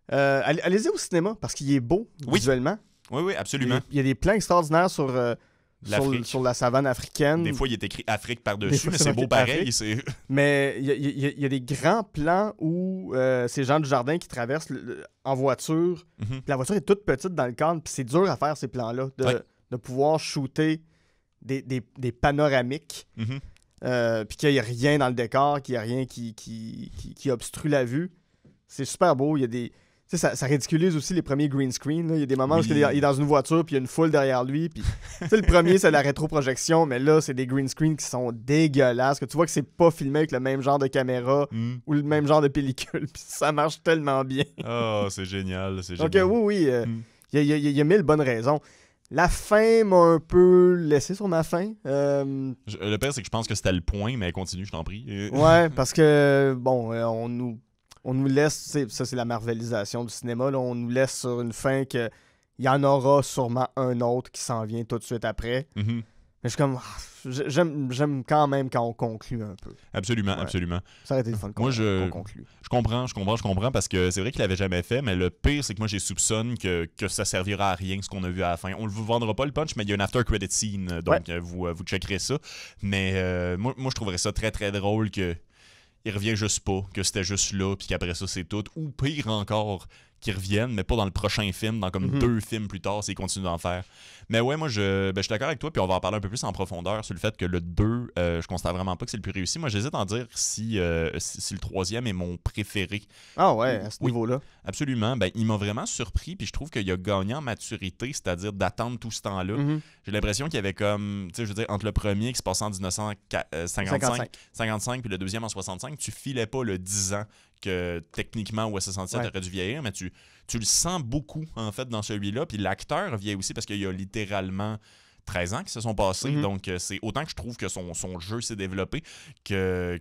[SPEAKER 2] Allez-y au cinéma, parce qu'il est beau visuellement.
[SPEAKER 1] Oui, absolument.
[SPEAKER 2] Il y a des plans extraordinaires sur la savane africaine.
[SPEAKER 1] Des fois, il est écrit Afrique par-dessus, mais c'est beau pareil.
[SPEAKER 2] Mais il y a des grands plans où c'est Jean Dujardin qui traverse en voiture. Puis la voiture est toute petite dans le cadre, puis c'est dur à faire ces plans-là, de pouvoir shooter des panoramiques, puis qu'il n'y a rien dans le décor, qu'il n'y a rien qui obstrue la vue. C'est super beau. Il y a des... Ça ridiculise aussi les premiers green screen. Là. Il y a des moments où il est dans une voiture puis il y a une foule derrière lui. Puis, le premier, c'est la rétroprojection, mais là, c'est des green screens qui sont dégueulasses. Que tu vois que c'est pas filmé avec le même genre de caméra ou le même genre de pellicule. Puis ça marche tellement bien.
[SPEAKER 1] Oh, c'est génial.
[SPEAKER 2] Donc, oui. Il y a 1000 bonnes raisons. La fin m'a un peu laissé sur ma faim.
[SPEAKER 1] Le pire, c'est que je pense que c'était le point, mais continue, je t'en prie.
[SPEAKER 2] Ouais, parce que, bon, on nous laisse, ça c'est la marvelisation du cinéma, là, on nous laisse sur une fin qu'il y en aura sûrement un autre qui s'en vient tout de suite après. Mais je suis comme, j'aime quand même quand on conclut un peu.
[SPEAKER 1] Absolument.
[SPEAKER 2] Ça aurait été le fun qu'on conclue.
[SPEAKER 1] Je comprends parce que c'est vrai qu'il l'avait jamais fait, mais le pire c'est que moi j'ai soupçonne que ça servira à rien ce qu'on a vu à la fin. On ne vous vendra pas le punch, mais il y a une after credit scene, donc vous checkerez ça. Mais moi je trouverais ça très très drôle que il revient juste pas, que c'était juste là, puis qu'après ça, c'est tout. Ou pire encore, qui reviennent, mais pas dans le prochain film, dans comme 2 films plus tard, s'ils continuent d'en faire. Mais ouais, moi, je suis d'accord avec toi, puis on va en parler un peu plus en profondeur sur le fait que le 2, je constate vraiment pas que c'est le plus réussi. Moi, j'hésite à en dire si le 3e est mon préféré.
[SPEAKER 2] Ah ouais, à ce niveau-là.
[SPEAKER 1] Absolument. Ben, il m'a vraiment surpris, puis je trouve qu'il a gagné en maturité, c'est-à-dire d'attendre tout ce temps-là. J'ai l'impression qu'il y avait comme, tu sais, je veux dire, entre le premier qui se passait en 1955, puis le deuxième en 65, tu filais pas le 10 ans que techniquement OSS 117 aurait dû vieillir, mais tu le sens beaucoup, en fait, dans celui-là. Puis l'acteur vieillit aussi parce qu'il y a littéralement 13 ans qui se sont passés. Donc, c'est autant que je trouve que son jeu s'est développé que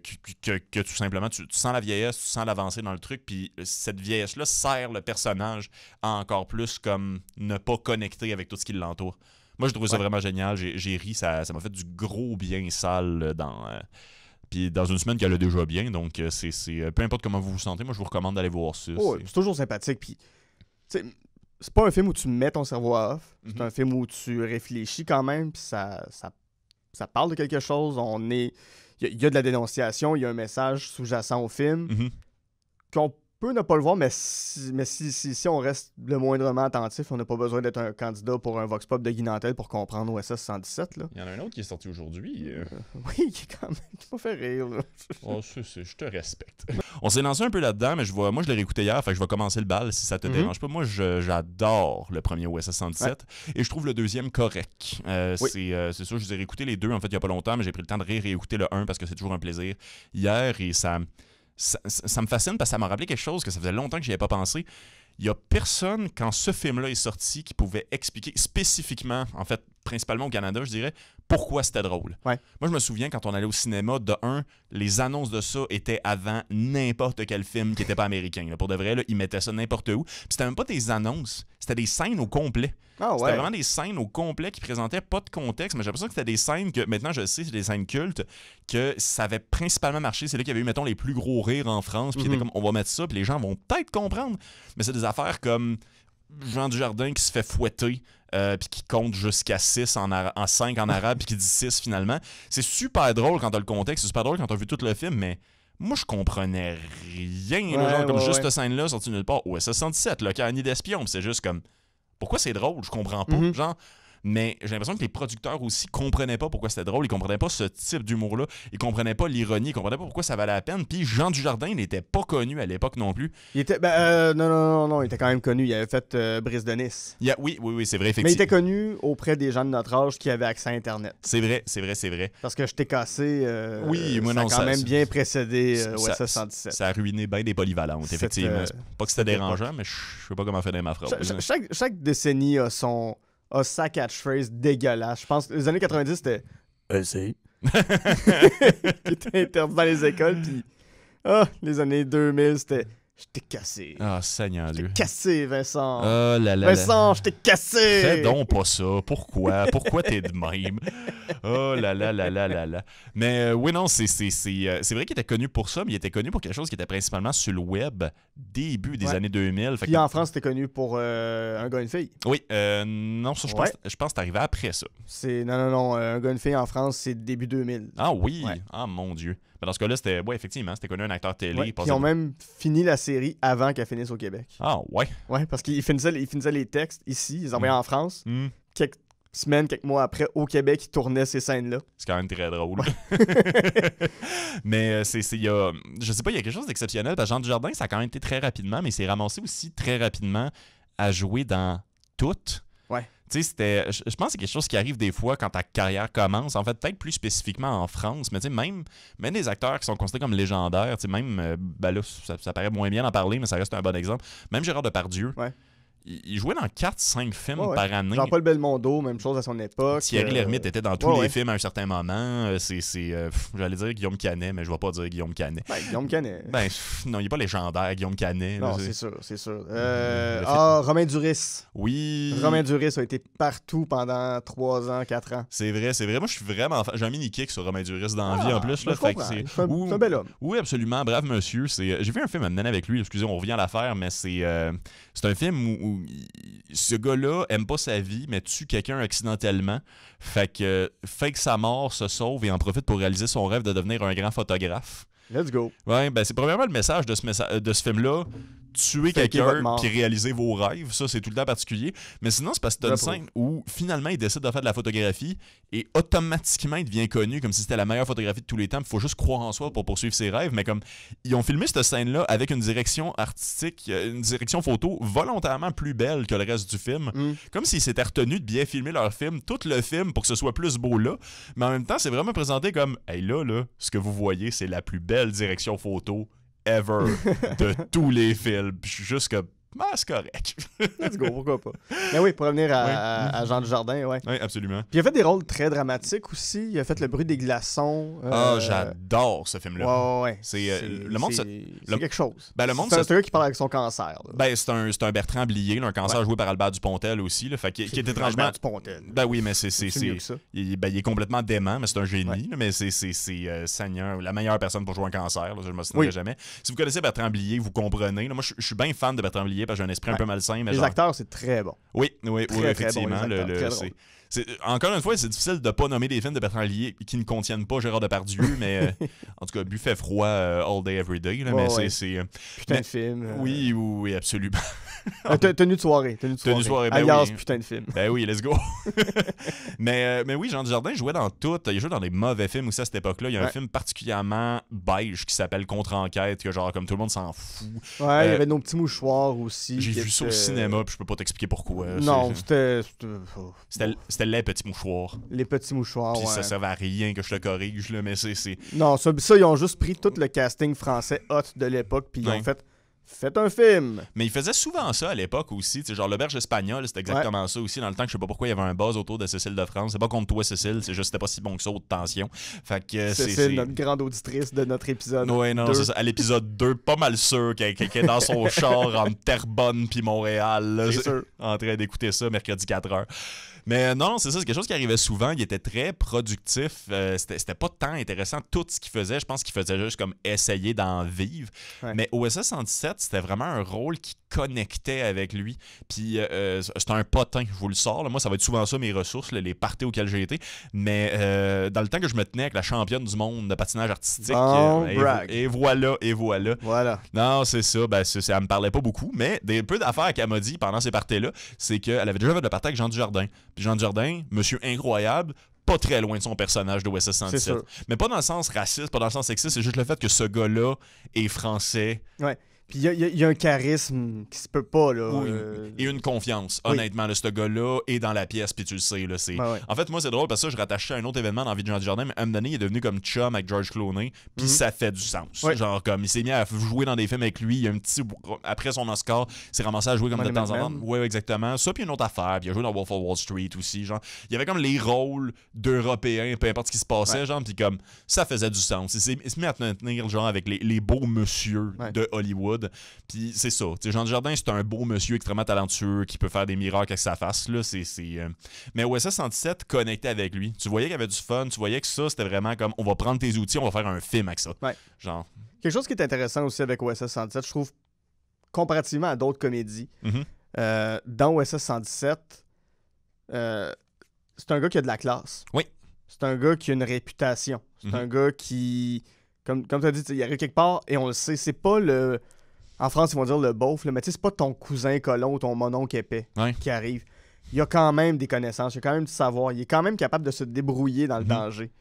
[SPEAKER 1] tout simplement, tu sens la vieillesse, tu sens l'avancée dans le truc. Puis cette vieillesse-là sert le personnage à encore plus comme ne pas connecter avec tout ce qui l'entoure. Moi, je trouve ça vraiment génial. J'ai ri, ça m'a fait du gros bien sale puis dans une semaine qu'elle a déjà bien, donc c'est peu importe comment vous vous sentez, moi je vous recommande d'aller voir ça.
[SPEAKER 2] C'est toujours sympathique, puis c'est pas un film où tu mets ton cerveau à off, c'est un film où tu réfléchis quand même, puis ça parle de quelque chose, il y a de la dénonciation, il y a un message sous-jacent au film, qu'on peut ne pas le voir, mais si on reste le moindrement attentif, on n'a pas besoin d'être un candidat pour un Vox Pop de Guy Nantel pour comprendre OSS 117. Là.
[SPEAKER 1] Il y en a un autre qui est sorti aujourd'hui.
[SPEAKER 2] Oui, qui m'a fait rire. Là.
[SPEAKER 1] Oh, je te respecte. On s'est lancé un peu là-dedans, mais moi je l'ai réécouté hier, fait que je vais commencer le bal si ça te dérange pas. Moi, j'adore le premier OSS 117 et je trouve le deuxième correct. C'est sûr, je les ai réécoutés les deux en fait il n'y a pas longtemps, mais j'ai pris le temps de réécouter le 1 parce que c'est toujours un plaisir. Hier, et ça me fascine parce que ça m'a rappelé quelque chose que ça faisait longtemps que j'y avais pas pensé. Il n'y a personne, quand ce film-là est sorti, qui pouvait expliquer spécifiquement, en fait, principalement au Canada, je dirais, pourquoi c'était drôle.
[SPEAKER 2] Ouais.
[SPEAKER 1] Moi, je me souviens, quand on allait au cinéma, de un, les annonces de ça étaient avant n'importe quel film qui n'était pas américain. Là. Pour de vrai, là, ils mettaient ça n'importe où. Puis c'était même pas des annonces, c'était des scènes au complet.
[SPEAKER 2] Ah ouais.
[SPEAKER 1] C'était vraiment des scènes au complet qui présentaient pas de contexte, mais j'ai l'impression que c'était des scènes que, maintenant je sais, c'est des scènes cultes, que ça avait principalement marché. C'est là qu'il y avait eu, mettons, les plus gros rires en France, puis c'était comme, on va mettre ça, puis les gens vont peut-être comprendre. Mais c'est des affaires comme Jean Dujardin qui se fait fouetter, puis qui compte jusqu'à 6 en 5 en arabe, puis qui dit 6 finalement. C'est super drôle quand t'as le contexte, c'est super drôle quand t'as vu tout le film, mais moi, je comprenais rien, comme juste cette scène-là, sortie nulle part. OSS 117, le carnet d'espion, c'est juste comme... Pourquoi c'est drôle? Je comprends pas. Genre, mais j'ai l'impression que les producteurs aussi comprenaient pas pourquoi c'était drôle. Ils comprenaient pas ce type d'humour-là. Ils comprenaient pas l'ironie. Ils comprenaient pas pourquoi ça valait la peine. Puis Jean Dujardin n'était pas connu à l'époque non plus.
[SPEAKER 2] Il était... non, il était quand même connu. Il avait fait Brise de Nice.
[SPEAKER 1] Oui, c'est vrai, effectivement.
[SPEAKER 2] Mais il était connu auprès des gens de notre âge qui avaient accès à Internet.
[SPEAKER 1] C'est vrai. Parce
[SPEAKER 2] que Je t'ai cassé,
[SPEAKER 1] ça
[SPEAKER 2] a quand même bien précédé OSS 117.
[SPEAKER 1] Ça a ruiné bien des polyvalentes, effectivement. Pas que c'était dérangeant, mais je sais pas comment finir ma phrase.
[SPEAKER 2] Chaque décennie a sa catchphrase dégueulasse. Je pense que les années 90, c'était c'est. Qui était interdit dans les écoles. Puis les années 2000, c'était je t'ai cassé.
[SPEAKER 1] Ah, Seigneur Dieu.
[SPEAKER 2] Je t'ai cassé, Vincent.
[SPEAKER 1] Oh là là.
[SPEAKER 2] Vincent, je t'ai cassé.
[SPEAKER 1] Fais donc pas ça. Pourquoi? Pourquoi t'es de même? Oh là là là là là là. Mais oui, non, c'est vrai qu'il était connu pour ça, mais il était connu pour quelque chose qui était principalement sur le web début des années 2000.
[SPEAKER 2] Puis en France, c'était connu pour un gars et une fille.
[SPEAKER 1] Oui, non, ça, je pense que c'est arrivé après ça.
[SPEAKER 2] Non, un gars et une fille en France, c'est début 2000.
[SPEAKER 1] Ah oui? Ouais. Ah mon Dieu. Mais dans ce cas-là, effectivement, c'était connu un acteur télé.
[SPEAKER 2] Ouais, ils ont même fini la série avant qu'elle finisse au Québec.
[SPEAKER 1] Ah ouais?
[SPEAKER 2] Ouais, parce qu'ils finissaient les textes ici, ils envoyaient en France. Quelques semaines, quelques mois après, au Québec, ils tournaient ces scènes-là.
[SPEAKER 1] C'est quand même très drôle. Mais je sais pas, il y a quelque chose d'exceptionnel. Parce que Jean Dujardin, ça a quand même été très rapidement, mais il s'est ramassé aussi très rapidement à jouer dans toutes.
[SPEAKER 2] Ouais.
[SPEAKER 1] Tu sais, je pense que c'est quelque chose qui arrive des fois quand ta carrière commence. En fait, peut-être plus spécifiquement en France, mais tu sais, même des acteurs qui sont considérés comme légendaires, tu sais, même, là, ça paraît moins bien d'en parler, mais ça reste un bon exemple. Même Gérard Depardieu.
[SPEAKER 2] Ouais.
[SPEAKER 1] Il jouait dans 4-5 films par année.
[SPEAKER 2] Jean-Paul Belmondo, même chose à son époque.
[SPEAKER 1] Thierry Lhermitte était dans tous les films à un certain moment. J'allais dire Guillaume Canet, mais je ne vais pas dire Guillaume Canet.
[SPEAKER 2] Guillaume Canet.
[SPEAKER 1] Non, il n'est pas légendaire, Guillaume Canet.
[SPEAKER 2] Non, c'est sûr. Romain Duris.
[SPEAKER 1] Oui.
[SPEAKER 2] Romain Duris a été partout pendant 3 ans, 4 ans.
[SPEAKER 1] C'est vrai. Moi, je suis vraiment... J'ai un mini-kick sur Romain Duris dans la vie, en plus. Là,
[SPEAKER 2] c'est un bel homme.
[SPEAKER 1] Oui, absolument. Brave monsieur. J'ai vu un film à mener avec lui. Excusez, on revient à l'affaire, mais c'est un film où ce gars-là aime pas sa vie, mais tue quelqu'un accidentellement. Fait que sa mort, se sauve et en profite pour réaliser son rêve de devenir un grand photographe.
[SPEAKER 2] Let's go.
[SPEAKER 1] Ouais, c'est premièrement le message de ce film-là. tuer quelqu'un puis réaliser vos rêves. Ça, c'est tout le temps particulier. Mais sinon, c'est parce que t'as une scène où finalement, il décide de faire de la photographie et automatiquement, il devient connu comme si c'était la meilleure photographie de tous les temps. Il faut juste croire en soi pour poursuivre ses rêves. Mais comme ils ont filmé cette scène-là avec une direction artistique, une direction photo volontairement plus belle que le reste du film. Comme s'ils s'étaient retenus de bien filmer leur film, tout le film, pour que ce soit plus beau là. Mais en même temps, c'est vraiment présenté comme hey, là, ce que vous voyez, c'est la plus belle direction photo ever de tous les films. Puis je suis juste comme c'est correct.
[SPEAKER 2] Let's go, pourquoi pas. Mais oui, pour revenir à Jean Dujardin, ouais.
[SPEAKER 1] Oui, absolument.
[SPEAKER 2] Puis il a fait des rôles très dramatiques aussi. Il a fait Le bruit des glaçons.
[SPEAKER 1] J'adore ce film-là.
[SPEAKER 2] Ouais.
[SPEAKER 1] C'est quelque
[SPEAKER 2] chose.
[SPEAKER 1] Ben, le monde,
[SPEAKER 2] c'est un gars qui parle avec son cancer. Là.
[SPEAKER 1] Ben, c'est un Bertrand Blier, là, un cancer joué par Albert Dupontel aussi. Là, qui est étrangement.
[SPEAKER 2] Albert Dupontel.
[SPEAKER 1] Ben oui, mais il est complètement dément, mais c'est un génie. Là, mais c'est Seigneur, la meilleure personne pour jouer un cancer. Là, je ne me souviendrai jamais. Si vous connaissez Bertrand Blier, vous comprenez. Là, moi, je suis bien fan de Bertrand Blier parce que j'ai un esprit un peu malsain. Mais
[SPEAKER 2] les acteurs, c'est très bon.
[SPEAKER 1] Oui, effectivement.
[SPEAKER 2] Très bon,
[SPEAKER 1] encore une fois, c'est difficile de pas nommer des films de Bertrand Blier qui ne contiennent pas Gérard Depardieu, mais en tout cas, Buffet froid, All Day, Every Day. Là, mais c'est
[SPEAKER 2] putain de film.
[SPEAKER 1] Oui, absolument.
[SPEAKER 2] Tenue de soirée.
[SPEAKER 1] Tenue de soirée, ben
[SPEAKER 2] alias,
[SPEAKER 1] oui.
[SPEAKER 2] putain de film.
[SPEAKER 1] Ben oui, let's go. mais oui, Jean Dujardin jouait dans tout. Il jouait dans des mauvais films aussi à cette époque-là. Il y a un film particulièrement beige qui s'appelle Contre-enquête, que genre, comme tout le monde s'en fout.
[SPEAKER 2] Ouais, il y avait Nos petits mouchoirs aussi.
[SPEAKER 1] J'ai vu ça au cinéma, puis je peux pas t'expliquer pourquoi.
[SPEAKER 2] Non, c'était
[SPEAKER 1] les petits mouchoirs.
[SPEAKER 2] Les petits mouchoirs,
[SPEAKER 1] puis ça servait à rien que je te corrige, là, mais c'est...
[SPEAKER 2] Non, ça, ils ont juste pris tout le casting français hot de l'époque, puis ils ont fait... Faites un film!
[SPEAKER 1] Mais il faisait souvent ça à l'époque aussi. Genre, l'auberge espagnole, c'était exactement ça aussi. Dans le temps que je sais pas pourquoi il y avait un buzz autour de Cécile de France. C'est pas contre toi, Cécile, c'est juste c'était pas si bon que ça, haute tension. Fait que
[SPEAKER 2] c'est notre grande auditrice de notre épisode.
[SPEAKER 1] Ouais, non, 2. C'est ça. À l'épisode 2, pas mal sûr qu'elle est dans son char entre Terrebonne puis Montréal. Là,
[SPEAKER 2] c'est sûr.
[SPEAKER 1] En train d'écouter ça mercredi 4h. Mais non, c'est ça, c'est quelque chose qui arrivait souvent. Il était très productif. C'était pas tant intéressant tout ce qu'il faisait. Je pense qu'il faisait juste comme essayer d'en vivre. Ouais. Mais OSS 117, c'était vraiment un rôle qui connectait avec lui. Puis c'était un potin, je vous le sors. Là. Moi, ça va être souvent ça, mes ressources, là, les parties auxquelles j'ai été. Mais dans le temps que je me tenais avec la championne du monde de patinage artistique, et voilà.
[SPEAKER 2] Voilà.
[SPEAKER 1] Non, c'est ça. Ben, ça me parlait pas beaucoup. Mais des peu d'affaires qu'elle m'a dit pendant ces parties-là, c'est qu'elle avait déjà fait de partie avec Jean Dujardin. Puis Jean Dujardin, monsieur incroyable, pas très loin de son personnage de OSS 117. Mais pas dans le sens raciste, pas dans le sens sexiste, c'est juste le fait que ce gars-là est français.
[SPEAKER 2] Ouais. Puis il y a un charisme qui se peut pas, là.
[SPEAKER 1] Oui. Et une confiance, honnêtement, là, ce gars-là est dans la pièce, puis tu le sais. Là, En fait, moi, c'est drôle parce que ça, je rattachais à un autre événement dans la vie de Jean Dujardin, mais à un moment donné, il est devenu comme chum avec George Clooney, puis ça fait du sens. Genre, comme il s'est mis à jouer dans des films avec lui, il y a un petit... Après son Oscar, il s'est ramassé à jouer comme de temps en temps. Oui, exactement. Ça, puis une autre affaire, puis il a joué dans Wolf of Wall Street aussi, genre. Il y avait comme les rôles d'Européens, peu importe ce qui se passait, genre, puis comme, ça faisait du sens. Il s'est mis à tenir, genre, avec les beaux monsieur de Hollywood, puis c'est ça. T'sais, Jean Dujardin, c'est un beau monsieur extrêmement talentueux qui peut faire des miracles avec sa face. Là. Mais OSS 117 connectait avec lui. Tu voyais qu'il y avait du fun. Tu voyais que ça, c'était vraiment comme on va prendre tes outils, on va faire un film avec ça.
[SPEAKER 2] Ouais.
[SPEAKER 1] Genre.
[SPEAKER 2] Quelque chose qui est intéressant aussi avec OSS 117, je trouve, comparativement à d'autres comédies, dans OSS 117, c'est un gars qui a de la classe.
[SPEAKER 1] Oui.
[SPEAKER 2] C'est un gars qui a une réputation. C'est un gars qui, comme tu as dit, il arrive quelque part et on le sait, c'est pas le... En France, ils vont dire le beauf, mais tu sais, c'est pas ton cousin colon ou ton mononcle épais qui arrive. Il a quand même des connaissances, il a quand même du savoir, il est quand même capable de se débrouiller dans le danger.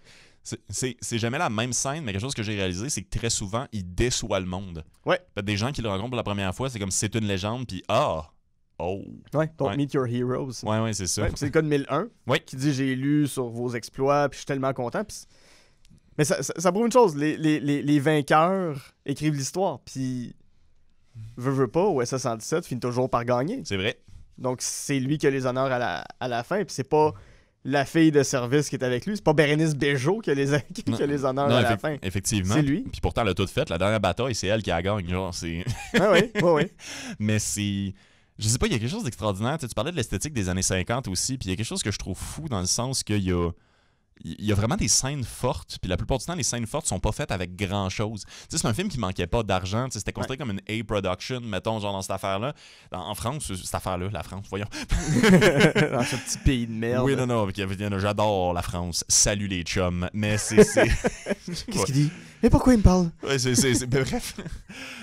[SPEAKER 1] C'est jamais la même scène, mais quelque chose que j'ai réalisé, c'est que très souvent, il déçoit le monde.
[SPEAKER 2] Ouais.
[SPEAKER 1] Des gens qui le rencontrent pour la première fois, c'est comme si c'est une légende, puis
[SPEAKER 2] don't meet your heroes.
[SPEAKER 1] Ouais, c'est ça.
[SPEAKER 2] C'est le cas de 1001, qui dit « J'ai lu sur vos exploits, puis je suis tellement content. » Mais ça prouve une chose, les vainqueurs écrivent l'histoire, puis... Veux pas, OSS 117 finit toujours par gagner.
[SPEAKER 1] C'est vrai.
[SPEAKER 2] Donc, c'est lui qui a les honneurs à la fin. Puis c'est pas la fille de service qui est avec lui. C'est pas Bérénice Bejo qui a les honneurs à la fin.
[SPEAKER 1] Effectivement.
[SPEAKER 2] C'est lui.
[SPEAKER 1] Puis pourtant, elle a tout fait. La dernière bataille, c'est elle qui a gagné. Genre, c'est...
[SPEAKER 2] oui.
[SPEAKER 1] Mais c'est... Je sais pas, il y a quelque chose d'extraordinaire. Tu parlais de l'esthétique des années 50 aussi. Puis il y a quelque chose que je trouve fou dans le sens qu'il y a... Il y a vraiment des scènes fortes, puis la plupart du temps, les scènes fortes sont pas faites avec grand-chose. C'est un film qui manquait pas d'argent, c'était construit comme une A-production, mettons, genre dans cette affaire-là. En France, cette affaire-là, la France, voyons.
[SPEAKER 2] Dans ce petit pays de merde.
[SPEAKER 1] Oui, non, j'adore la France. Salut les chums. Mais c'est...
[SPEAKER 2] Qu'est-ce qu'il dit? Mais pourquoi il me parle?
[SPEAKER 1] Ouais, bref.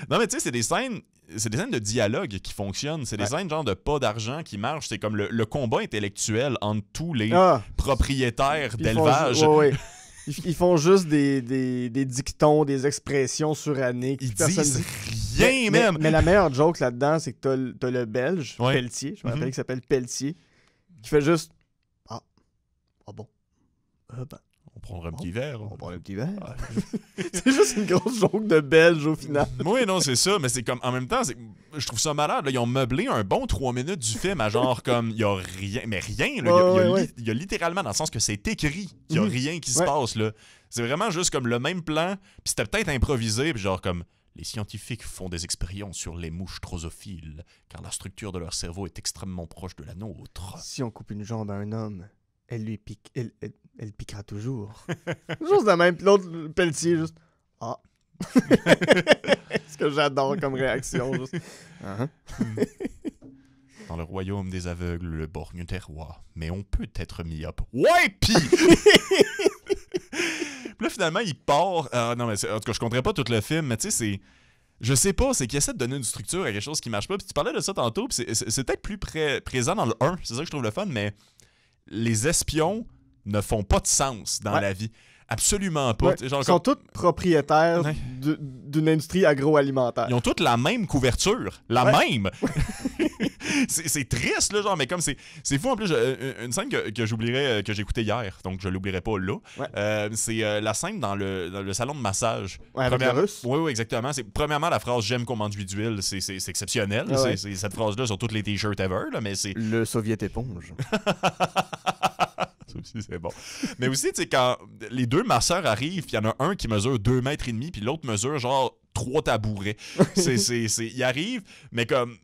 [SPEAKER 1] Non, mais tu sais, c'est des scènes... c'est des scènes de dialogue qui fonctionnent. C'est des scènes genre de pas d'argent qui marchent. C'est comme le combat intellectuel entre tous les propriétaires d'élevage.
[SPEAKER 2] Ils font juste des dictons, des expressions surannées.
[SPEAKER 1] Ils disent rien, même.
[SPEAKER 2] Mais la meilleure joke là-dedans, c'est que t'as le Belge, Pelletier, je me rappelle qu'il s'appelle Pelletier, qui fait juste « Ah bon?
[SPEAKER 1] On prendra un petit verre.
[SPEAKER 2] On prend un petit verre. » C'est juste une grosse joke de Belge au final.
[SPEAKER 1] Oui, non, c'est ça, mais c'est comme, en même temps, je trouve ça malade. Là, ils ont meublé un bon 3 minutes du film à genre comme, il y a rien, mais rien. Là, il y a littéralement, dans le sens que c'est écrit, qu'il y a rien qui se passe. Là. C'est vraiment juste comme le même plan, puis c'était peut-être improvisé, puis genre comme... Les scientifiques font des expériences sur les mouches drosophiles, car la structure de leur cerveau est extrêmement proche de la nôtre.
[SPEAKER 2] Si on coupe une jambe à un homme, elle piquera toujours. Juste de même. Puis l'autre, Pelletier, juste « Ah! » Ce que j'adore comme réaction. Juste.
[SPEAKER 1] Dans le royaume des aveugles, le borgne est roi, mais on peut être myope. Ouais, pis! Puis là, finalement, il part. Non, mais en tout cas, je compterais pas tout le film, mais tu sais, c'est. Je sais pas, c'est qu'il essaie de donner une structure à quelque chose qui marche pas. Puis tu parlais de ça tantôt, puis c'est peut-être plus présent dans le 1, c'est ça que je trouve le fun, mais les espions ne font pas de sens dans la vie. Absolument pas.
[SPEAKER 2] Genre, ils sont tous propriétaires d'une industrie agroalimentaire.
[SPEAKER 1] Ils ont toutes la même couverture. La même! c'est triste, là, genre, mais comme c'est fou. En plus, une scène que j'oublierais, que j'écoutais hier, donc je l'oublierai pas là. C'est la scène dans le salon de massage.
[SPEAKER 2] Ouais, avec le russe.
[SPEAKER 1] Oui, exactement. Premièrement, la phrase « J'aime qu'on m'enduit d'huile », c'est exceptionnel. C'est cette phrase-là sur tous les t-shirts ever, là, mais c'est...
[SPEAKER 2] Le soviet éponge.
[SPEAKER 1] Ça aussi, c'est bon. Mais aussi, tu sais, quand les deux masseurs arrivent, il y en a un qui mesure 2,5 mètres, puis l'autre mesure genre 3 tabourets. Ils arrivent, mais comme...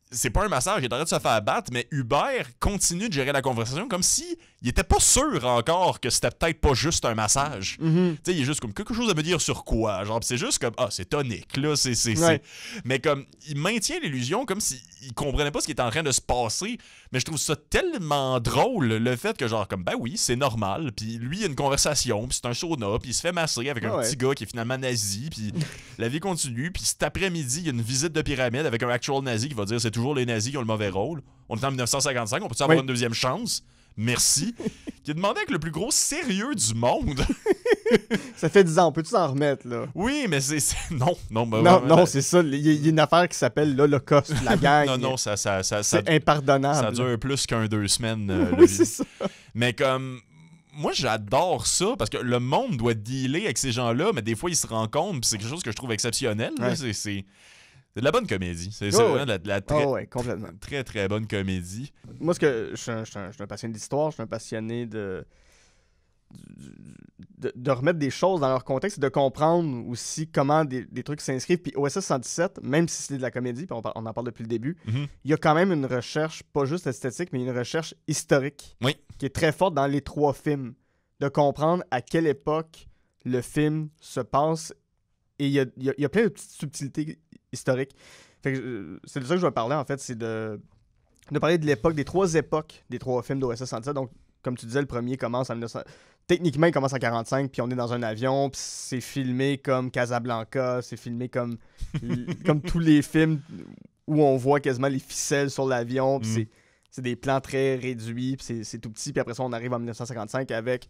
[SPEAKER 1] C'est pas un massage, il est en train de se faire battre, mais Hubert continue de gérer la conversation comme si il était pas sûr encore que c'était peut-être pas juste un massage. Tu sais, il est juste comme quelque chose à me dire sur quoi. Genre, c'est juste comme, c'est tonique, là, Mais comme, il maintient l'illusion comme s'il comprenait pas ce qui était en train de se passer. Mais je trouve ça tellement drôle, le fait que, genre, comme, ben oui, c'est normal. Puis lui, il y a une conversation, puis c'est un sauna, puis il se fait masser avec un petit gars qui est finalement nazi, puis la vie continue. Puis cet après-midi, il y a une visite de pyramide avec un actual nazi qui va dire c'est toujours les nazis qui ont le mauvais rôle. On est en 1955, on peut-tu avoir une deuxième chance? Merci. Qui a demandé avec le plus gros sérieux du monde.
[SPEAKER 2] Ça fait 10 ans, on peut-tu s'en remettre, là?
[SPEAKER 1] Oui, mais c'est... Non,
[SPEAKER 2] c'est ça. Il y a une affaire qui s'appelle l'Holocauste, la gang.
[SPEAKER 1] Non, ça
[SPEAKER 2] c'est impardonnable.
[SPEAKER 1] Ça dure plus qu'un 2 semaines.
[SPEAKER 2] Oui, c'est ça.
[SPEAKER 1] Mais comme... Moi, j'adore ça, parce que le monde doit dealer avec ces gens-là, mais des fois, ils se rencontrent, puis c'est quelque chose que je trouve exceptionnel. Là. C'est de la bonne comédie. C'est vraiment de la
[SPEAKER 2] complètement.
[SPEAKER 1] Très, très bonne comédie.
[SPEAKER 2] Moi, je suis un passionné d'histoire, je suis un passionné de remettre des choses dans leur contexte et de comprendre aussi comment des trucs s'inscrivent. Puis OSS 117, même si c'est de la comédie, puis on en parle depuis le début, il y a quand même une recherche, pas juste esthétique, mais une recherche historique qui est très forte dans les 3 films. De comprendre à quelle époque le film se passe. Et il y a plein de petites subtilités historiques. Fait que, c'est de ça que je vais parler, en fait, c'est de parler de l'époque, des 3 époques des 3 films d'OSS 117. Donc, comme tu disais, le premier commence en 1900... Techniquement, il commence en 45, puis on est dans un avion, puis c'est filmé comme Casablanca, c'est filmé comme tous les films où on voit quasiment les ficelles sur l'avion, puis c'est des plans très réduits, puis c'est tout petit, puis après ça, on arrive en 1955 avec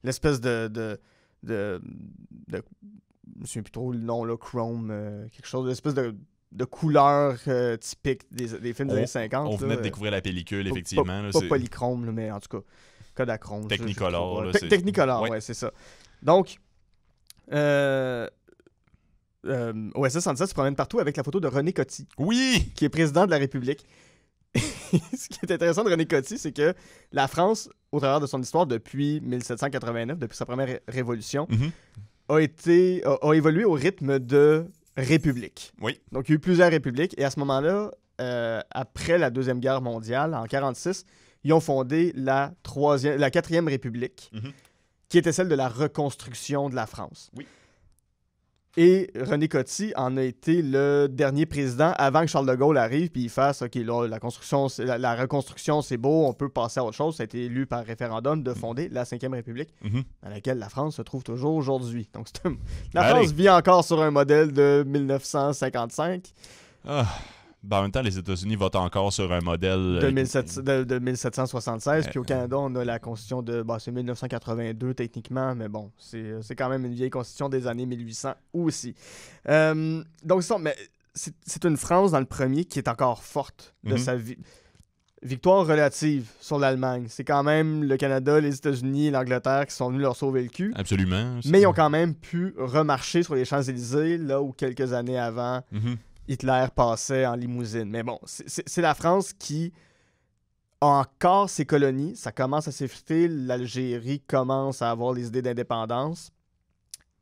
[SPEAKER 2] l'espèce de je me souviens plus trop le nom, là, Chrome, quelque chose, l'espèce de couleur typique des films des années 50.
[SPEAKER 1] On venait de découvrir la pellicule, effectivement.
[SPEAKER 2] Pas polychrome, là, mais en tout cas, Kodachrome.
[SPEAKER 1] Technicolor.
[SPEAKER 2] Technicolor, ouais, c'est ça. Donc, OSS 117 se promène partout avec la photo de René Coty.
[SPEAKER 1] Oui!
[SPEAKER 2] Qui est président de la République. Ce qui est intéressant de René Coty, c'est que la France, au travers de son histoire, depuis 1789, depuis sa première révolution, a évolué au rythme de république.
[SPEAKER 1] Oui.
[SPEAKER 2] Donc, il y a eu plusieurs républiques. Et à ce moment-là, après la Deuxième Guerre mondiale, en 1946, ils ont fondé la 4e République, qui était celle de la reconstruction de la France.
[SPEAKER 1] Oui.
[SPEAKER 2] Et René Coty en a été le dernier président avant que Charles de Gaulle arrive puis il fasse « OK, là, la reconstruction, c'est beau, on peut passer à autre chose. » Ça a été élu par référendum de fonder la 5e République, dans laquelle la France se trouve toujours aujourd'hui. Donc, France vit encore sur un modèle de 1955.
[SPEAKER 1] En même temps, les États-Unis votent encore sur un modèle...
[SPEAKER 2] de 1776, puis au Canada, on a la constitution de... c'est 1982 techniquement, mais bon, c'est quand même une vieille constitution des années 1800 aussi. Donc, c'est une France dans le premier qui est encore forte de sa victoire relative sur l'Allemagne. C'est quand même le Canada, les États-Unis et l'Angleterre qui sont venus leur sauver le cul.
[SPEAKER 1] Absolument.
[SPEAKER 2] Mais ils ont quand même pu remarcher sur les Champs-Élysées, là où quelques années avant... Hitler passait en limousine. Mais bon, c'est la France qui a encore ses colonies. Ça commence à s'effriter. L'Algérie commence à avoir les idées d'indépendance.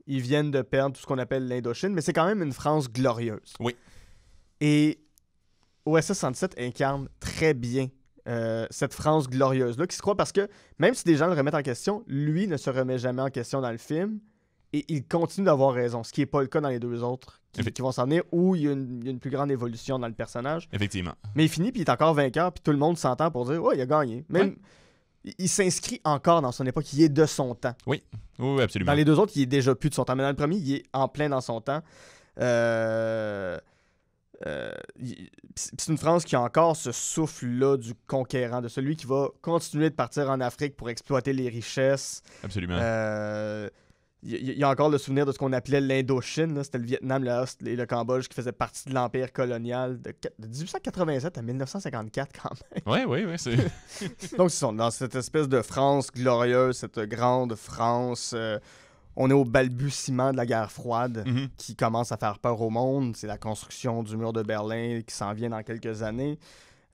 [SPEAKER 2] Ils viennent de perdre tout ce qu'on appelle l'Indochine, mais c'est quand même une France glorieuse.
[SPEAKER 1] Oui.
[SPEAKER 2] Et OSS 117 incarne très bien cette France glorieuse-là, qui se croit parce que, même si des gens le remettent en question, lui ne se remet jamais en question dans le film. Et il continue d'avoir raison, ce qui n'est pas le cas dans les deux autres qui vont s'en venir, où il y a une plus grande évolution dans le personnage.
[SPEAKER 1] Effectivement.
[SPEAKER 2] Mais il finit, puis il est encore vainqueur, puis tout le monde s'entend pour dire « Ouais, il a gagné ». Même, il s'inscrit encore dans son époque, il est de son temps.
[SPEAKER 1] Oui, absolument.
[SPEAKER 2] Dans les deux autres, il est déjà plus de son temps, mais dans le premier, il est en plein dans son temps. C'est une France qui a encore ce souffle-là du conquérant, de celui qui va continuer de partir en Afrique pour exploiter les richesses.
[SPEAKER 1] Absolument.
[SPEAKER 2] Il y a encore le souvenir de ce qu'on appelait l'Indochine. C'était le Vietnam, le Laos et le Cambodge qui faisaient partie de l'Empire colonial de 1887 à 1954 quand
[SPEAKER 1] même. Oui, c'est...
[SPEAKER 2] Donc, ils sont dans cette espèce de France glorieuse, cette grande France. On est au balbutiement de la guerre froide qui commence à faire peur au monde. C'est la construction du mur de Berlin qui s'en vient dans quelques années.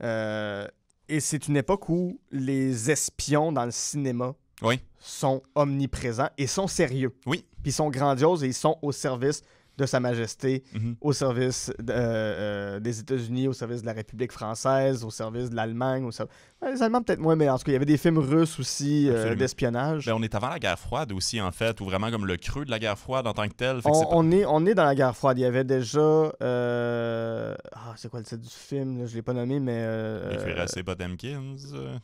[SPEAKER 2] Et c'est une époque où les espions dans le cinéma sont omniprésents et sont sérieux.
[SPEAKER 1] Oui.
[SPEAKER 2] Puis ils sont grandioses et ils sont au service de Sa Majesté, au service des États-Unis, au service de la République française, au service de l'Allemagne. Les Allemands peut-être moins, mais en tout cas, il y avait des films russes aussi d'espionnage.
[SPEAKER 1] On est avant la guerre froide aussi, en fait, ou vraiment comme le creux de la guerre froide en tant que tel.
[SPEAKER 2] On est dans la guerre froide. Il y avait déjà... c'est quoi le titre du film? Là? Je ne l'ai pas nommé, mais...
[SPEAKER 1] Les Cuirassés Potemkins?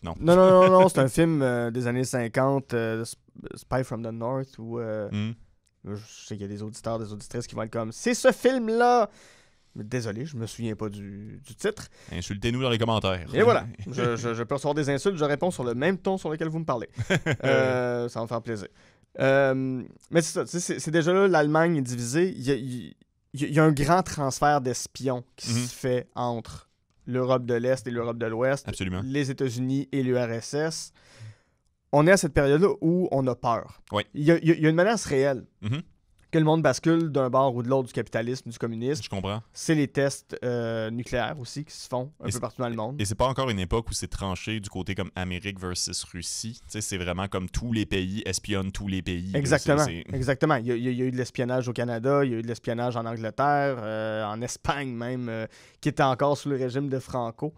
[SPEAKER 1] Non.
[SPEAKER 2] Non, c'est un film des années 50, Spy from the North, ou... Je sais qu'il y a des auditeurs, des auditrices qui vont être comme « C'est ce film-là! » Désolé, je me souviens pas du titre.
[SPEAKER 1] Insultez-nous dans les commentaires.
[SPEAKER 2] Et voilà, je peux recevoir des insultes, je réponds sur le même ton sur lequel vous me parlez. Ça va me faire plaisir. Mais c'est ça, c'est déjà là, l'Allemagne est divisée. Il y a un grand transfert d'espions qui se fait entre l'Europe de l'Est et l'Europe de l'Ouest,
[SPEAKER 1] Absolument.
[SPEAKER 2] Les États-Unis et l'URSS. On est à cette période-là où on a peur.
[SPEAKER 1] Oui.
[SPEAKER 2] Il y a une menace réelle. Que le monde bascule d'un bord ou de l'autre du capitalisme, du communisme.
[SPEAKER 1] Je comprends.
[SPEAKER 2] C'est les tests nucléaires aussi qui se font un peu partout dans le monde.
[SPEAKER 1] Et c'est pas encore une époque où c'est tranché du côté comme Amérique versus Russie. C'est vraiment comme tous les pays espionnent tous les pays.
[SPEAKER 2] Exactement. Exactement. Il y a eu de l'espionnage au Canada, il y a eu de l'espionnage en Angleterre, en Espagne même, qui était encore sous le régime de Franco.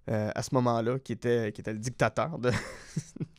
[SPEAKER 2] À ce moment-là, qui était le dictateur de...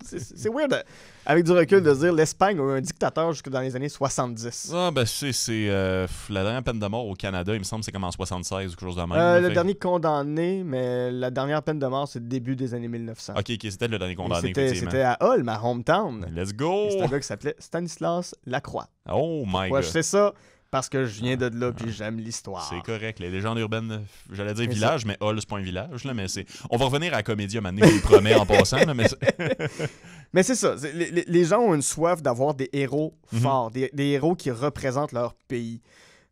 [SPEAKER 2] c'est weird, avec du recul, de dire l'Espagne a eu un dictateur jusque dans les années 70.
[SPEAKER 1] Ah, ben c'est la dernière peine de mort au Canada, il me semble, c'est comme en 76 ou quelque chose de même.
[SPEAKER 2] Le dernier condamné, mais la dernière peine de mort, c'est le début des années 1900.
[SPEAKER 1] Ok, c'était le dernier condamné, effectivement.
[SPEAKER 2] C'était à Hull, ma hometown.
[SPEAKER 1] Let's go!
[SPEAKER 2] C'est un gars qui s'appelait Stanislas Lacroix.
[SPEAKER 1] Oh my God!
[SPEAKER 2] Je sais ça parce que je viens de là puis j'aime l'histoire.
[SPEAKER 1] C'est correct. Les légendes urbaines, j'allais dire village, mais Hull, c'est pas un village. Là, mais on va revenir à la comédie à un moment donné, je vous le promets en passant. Là,
[SPEAKER 2] mais c'est ça. Les gens ont une soif d'avoir des héros forts, des héros qui représentent leur pays.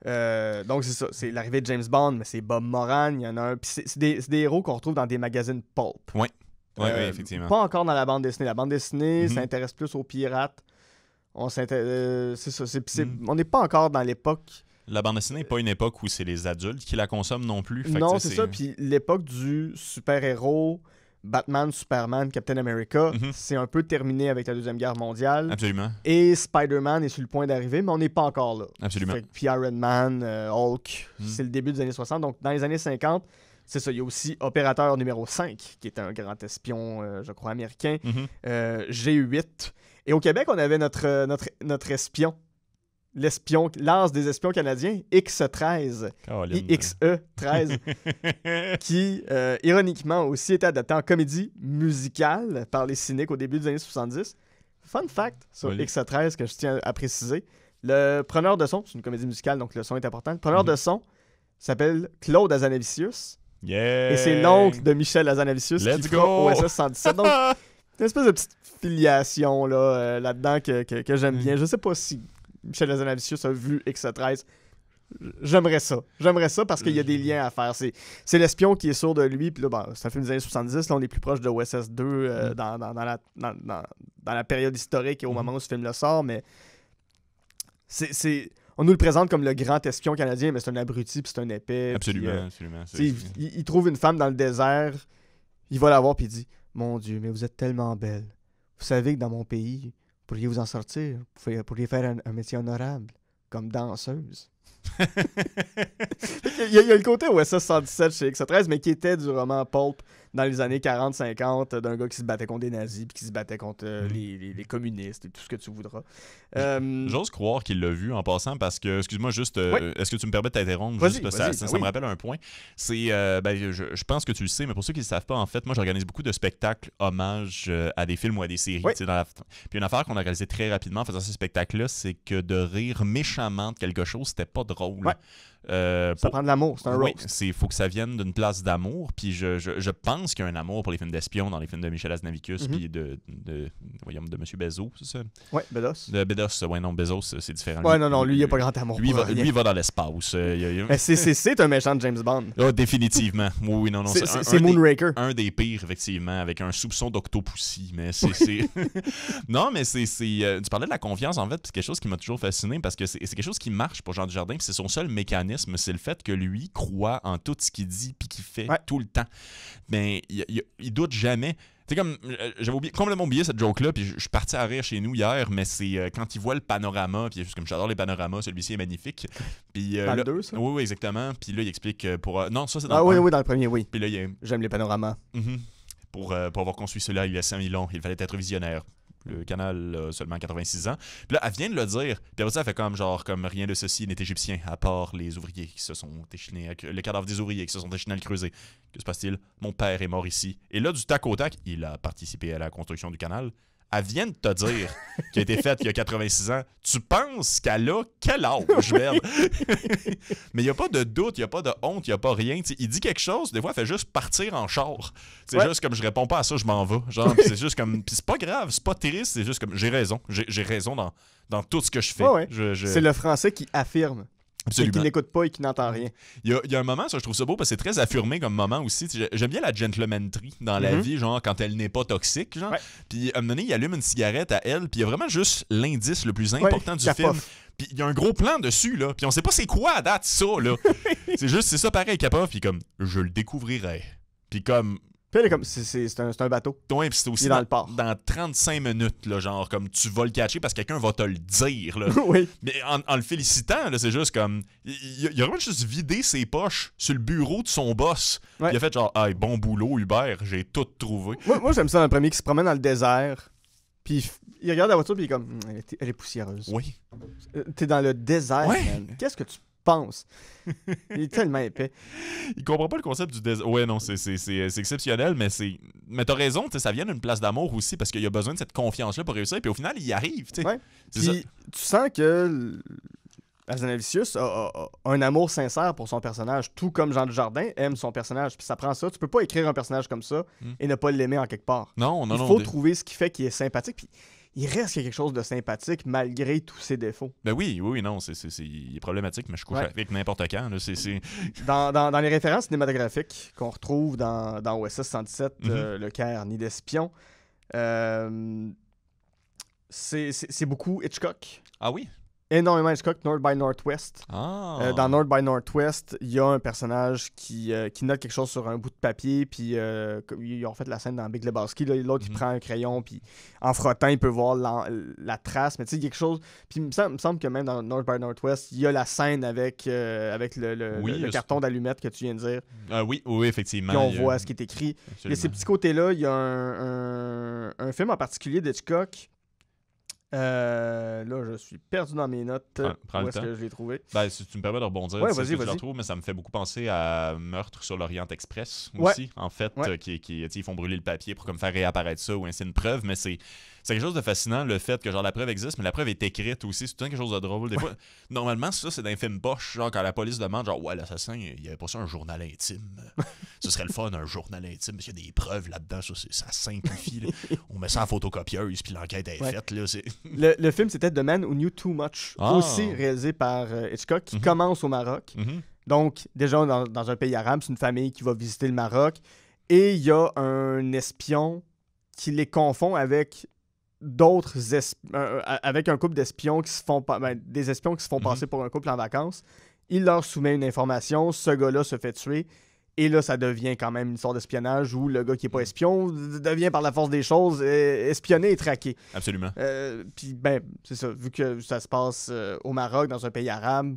[SPEAKER 2] Donc c'est ça. C'est l'arrivée de James Bond, mais c'est Bob Moran. Il y en a un. Puis c'est des héros qu'on retrouve dans des magazines pulp.
[SPEAKER 1] Oui, effectivement.
[SPEAKER 2] Pas encore dans la bande dessinée. La bande dessinée s'intéresse plus aux pirates. C'est ça. On n'est pas encore dans l'époque.
[SPEAKER 1] La bande dessinée n'est pas une époque où c'est les adultes qui la consomment non plus.
[SPEAKER 2] Non, c'est ça. Puis l'époque du super-héros, Batman, Superman, Captain America, c'est un peu terminé avec la Deuxième Guerre mondiale.
[SPEAKER 1] Absolument.
[SPEAKER 2] Et Spider-Man est sur le point d'arriver, mais on n'est pas encore là.
[SPEAKER 1] Absolument.
[SPEAKER 2] Puis Iron Man, Hulk, c'est le début des années 60. Donc dans les années 50, c'est ça. Il y a aussi Opérateur numéro 5, qui est un grand espion, je crois, américain. G8. Et au Québec, on avait notre espion. L'espion, l'as des espions canadiens, X13. IXE13. Qui, ironiquement, aussi était adapté en comédie musicale par les cyniques au début des années 70. Fun fact sur X13 que je tiens à préciser. Le preneur de son, c'est une comédie musicale, donc le son est important. Le preneur de son, s'appelle Claude Hazanavicius.
[SPEAKER 1] Yeah!
[SPEAKER 2] Et c'est l'oncle de Michel Hazanavicius qui fera OSS 117. Donc, une espèce de petite filiation là-dedans que j'aime bien. Je sais pas si Michel Hazanavicius a vu X-13. J'aimerais ça parce qu'il y a des liens à faire. C'est l'espion qui est sourd de lui. Puis là, bon, c'est un film des années 70. Là, on est plus proche de OSS 2 dans la période historique et au moment où ce film-là sort. Mais on nous le présente comme le grand espion canadien, mais c'est un abruti puis c'est un épais.
[SPEAKER 1] Absolument.
[SPEAKER 2] Il trouve une femme dans le désert. Il va la voir puis il dit « Mon Dieu, mais vous êtes tellement belle. Vous savez que dans mon pays, vous pourriez vous en sortir. Vous pourriez faire un métier honorable, comme danseuse. » il y a le côté OSS 117 chez X-13, mais qui était du roman Pulp dans les années 40-50 d'un gars qui se battait contre des nazis puis qui se battait contre les communistes et tout ce que tu voudras.
[SPEAKER 1] J'ose croire qu'il l'a vu en passant parce que, excuse-moi juste, est-ce que tu me permets de t'interrompre juste parce que ça me rappelle un point. C'est, je pense que tu le sais, mais pour ceux qui ne le savent pas, en fait, moi j'organise beaucoup de spectacles hommages à des films ou à des séries. Puis une affaire qu'on a réalisée très rapidement en faisant ce spectacle-là, c'est que de rire méchamment de quelque chose, c'était pas drôle.
[SPEAKER 2] Ouais. Ça prend de l'amour, c'est un roast.
[SPEAKER 1] Il faut que ça vienne d'une place d'amour. Puis je pense qu'il y a un amour pour les films d'espions dans les films de Michel Hazanavicius puis de M. Bezos, c'est ça?
[SPEAKER 2] Ouais, Bezos.
[SPEAKER 1] Bezos, non, Bezos, c'est différent.
[SPEAKER 2] Ouais, non, lui, il n'y a pas grand amour.
[SPEAKER 1] Lui, il va dans l'espace.
[SPEAKER 2] Mais c'est un méchant de James Bond.
[SPEAKER 1] Oh, définitivement. Oui, non.
[SPEAKER 2] C'est Moonraker.
[SPEAKER 1] Un des pires, effectivement, avec un soupçon d'Octopussy. Mais c'est. Non, mais c'est. Tu parlais de la confiance, en fait, puis c'est quelque chose qui m'a toujours fasciné parce que c'est quelque chose qui marche pour Jean Dujardin, puis c'est son seul mécanisme. C'est le fait que lui croit en tout ce qu'il dit puis qu'il fait tout le temps. Mais il doute jamais. Tu sais, comme j'avais complètement oublié cette joke-là, puis je suis parti à rire chez nous hier, mais c'est quand il voit le panorama, puis juste comme j'adore les panoramas, celui-ci est magnifique. Puis,
[SPEAKER 2] dans le 2, ça?
[SPEAKER 1] Oui, exactement. Puis là, il explique pour... non, ça, c'est dans
[SPEAKER 2] le 1. Oui, dans le premier, oui.
[SPEAKER 1] Puis là,
[SPEAKER 2] j'aime les panoramas.
[SPEAKER 1] Pour avoir construit cela il y a 5000 ans, il fallait être visionnaire. Le canal a seulement 86 ans. Puis là, elle vient de le dire. Puis après ça, elle fait comme rien de ceci n'est égyptien, à part les ouvriers qui se sont échinés, le cadavre des ouvriers qui se sont échinés à le creuser. Que se passe-t-il? Mon père est mort ici. Et là, du tac au tac, il a participé à la construction du canal. Elle vient de te dire qu'il a été faite il y a 86 ans. Tu penses qu'elle a quel âge, merde? Mais il n'y a pas de doute, il n'y a pas de honte, il n'y a pas rien. T'sais, il dit quelque chose, des fois, il fait juste partir en char. C'est juste comme je réponds pas à ça, je m'en vais. Genre, c'est juste comme. Puis c'est pas grave, c'est pas triste, c'est juste comme j'ai raison. J'ai raison dans tout ce que je fais.
[SPEAKER 2] C'est le français qui affirme.
[SPEAKER 1] Absolument.
[SPEAKER 2] Qui n'écoute pas et qui n'entend rien.
[SPEAKER 1] Il y a un moment, ça, je trouve ça beau parce que c'est très affirmé comme moment aussi. J'aime bien la gentlemanterie dans la vie, genre quand elle n'est pas toxique. Genre. Puis à un moment donné, il allume une cigarette à elle, puis il y a vraiment juste l'indice le plus important du film. Puis il y a un gros plan dessus, là. Puis on sait pas c'est quoi à date ça, là. c'est ça pareil, Kapov, puis comme, je le découvrirai. Puis comme...
[SPEAKER 2] Puis c'est un bateau.
[SPEAKER 1] Ouais, puis c'est aussi
[SPEAKER 2] dans le port.
[SPEAKER 1] Dans 35 minutes, là, genre, comme tu vas le catcher parce que quelqu'un va te le dire. Là.
[SPEAKER 2] Oui.
[SPEAKER 1] Mais en le félicitant, là, c'est juste comme. Il a vraiment juste vidé ses poches sur le bureau de son boss. Il a fait genre, hey, bon boulot, Hubert, j'ai tout trouvé.
[SPEAKER 2] Moi j'aime ça dans le premier qui se promène dans le désert. Puis il regarde la voiture, puis il est comme, elle est poussiéreuse.
[SPEAKER 1] Oui.
[SPEAKER 2] T'es dans le désert, man. Qu'est-ce que tu penses? Il est tellement épais.
[SPEAKER 1] Il comprend pas le concept du désert. Ouais, non, c'est exceptionnel, mais t'as raison, ça vient d'une place d'amour aussi parce qu'il y a besoin de cette confiance-là pour réussir. Puis au final, il y arrive.
[SPEAKER 2] Ouais. Puis tu sens que Hazanavicius a un amour sincère pour son personnage, tout comme Jean Dujardin aime son personnage. Puis ça prend ça. Tu peux pas écrire un personnage comme ça et ne pas l'aimer en quelque part.
[SPEAKER 1] Non.
[SPEAKER 2] Il faut trouver ce qui fait qu'il est sympathique. Puis il reste quelque chose de sympathique malgré tous ses défauts.
[SPEAKER 1] Ben oui, non, il est problématique, mais je couche avec n'importe quand. Là,
[SPEAKER 2] Dans les références cinématographiques qu'on retrouve dans OSS 117, Le Caire ni d'espion, c'est beaucoup Hitchcock.
[SPEAKER 1] Ah oui?
[SPEAKER 2] Énormément Hitchcock, North by Northwest. Dans North by Northwest, il y a un personnage qui note quelque chose sur un bout de papier, puis ils ont fait la scène dans Big Lebowski, l'autre il prend un crayon, puis en frottant, il peut voir la trace, mais tu sais, quelque chose... Puis il me semble que même dans North by Northwest, il y a la scène avec le carton d'allumette que tu viens de dire.
[SPEAKER 1] Oui, effectivement.
[SPEAKER 2] Puis on voit ce qui est écrit. Absolument. Il y a ces petits côtés-là, il y a un film en particulier d'Hitchcock Là, je suis perdu dans mes notes.
[SPEAKER 1] Prends
[SPEAKER 2] Où
[SPEAKER 1] le
[SPEAKER 2] est-ce
[SPEAKER 1] temps.
[SPEAKER 2] que je l'ai trouvé?
[SPEAKER 1] Ben, si tu me permets de rebondir,
[SPEAKER 2] Ouais,
[SPEAKER 1] c'est
[SPEAKER 2] vas-y,
[SPEAKER 1] ce que je
[SPEAKER 2] vas-y.
[SPEAKER 1] retrouve, mais ça me fait beaucoup penser à Meurtre sur l'Orient Express
[SPEAKER 2] Ouais.
[SPEAKER 1] aussi, en fait,
[SPEAKER 2] Ouais.
[SPEAKER 1] ils font brûler le papier pour comme faire réapparaître ça ou ainsi une preuve, mais c'est quelque chose de fascinant, le fait que genre la preuve existe, mais la preuve est écrite aussi, c'est tout le temps quelque chose de drôle. Des fois, normalement, ça, c'est dans les films poches, genre quand la police demande, genre, ouais, l'assassin, il y avait pas ça un journal intime. Ce serait le fun, un journal intime, parce qu'il y a des preuves là-dedans, ça simplifie. Là. On met ça en photocopieuse, puis l'enquête est faite. Là,
[SPEAKER 2] Le film, c'était The Man Who Knew Too Much, aussi réalisé par Hitchcock, qui commence au Maroc. Donc, déjà, dans un pays arabe, c'est une famille qui va visiter le Maroc. Et il y a un espion qui les confond avec avec un couple d'espions qui se font des espions qui se font passer pour un couple en vacances. Il leur soumet une information, ce gars-là se fait tuer. Et là, ça devient quand même une sorte d'espionnage où le gars qui n'est pas espion devient par la force des choses espionné et traqué.
[SPEAKER 1] Absolument.
[SPEAKER 2] Puis, c'est ça. Vu que ça se passe au Maroc, dans un pays arabe,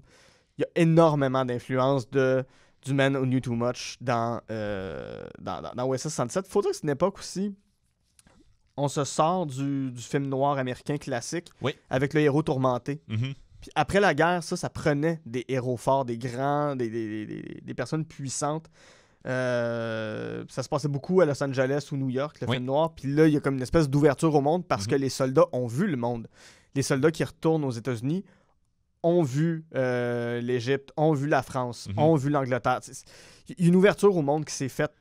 [SPEAKER 2] il y a énormément d'influence du Man Who Knew Too Much dans OSS 117. Il faut dire que c'est une époque aussi, on se sort du film noir américain classique avec le héros tourmenté. Puis après la guerre, ça prenait des héros forts, des grands, des personnes puissantes. Ça se passait beaucoup à Los Angeles ou New York, le film noir. Puis là, il y a comme une espèce d'ouverture au monde parce que les soldats ont vu le monde. Les soldats qui retournent aux États-Unis ont vu l'Égypte, ont vu la France, ont vu l'Angleterre. Il y a une ouverture au monde qui s'est faite,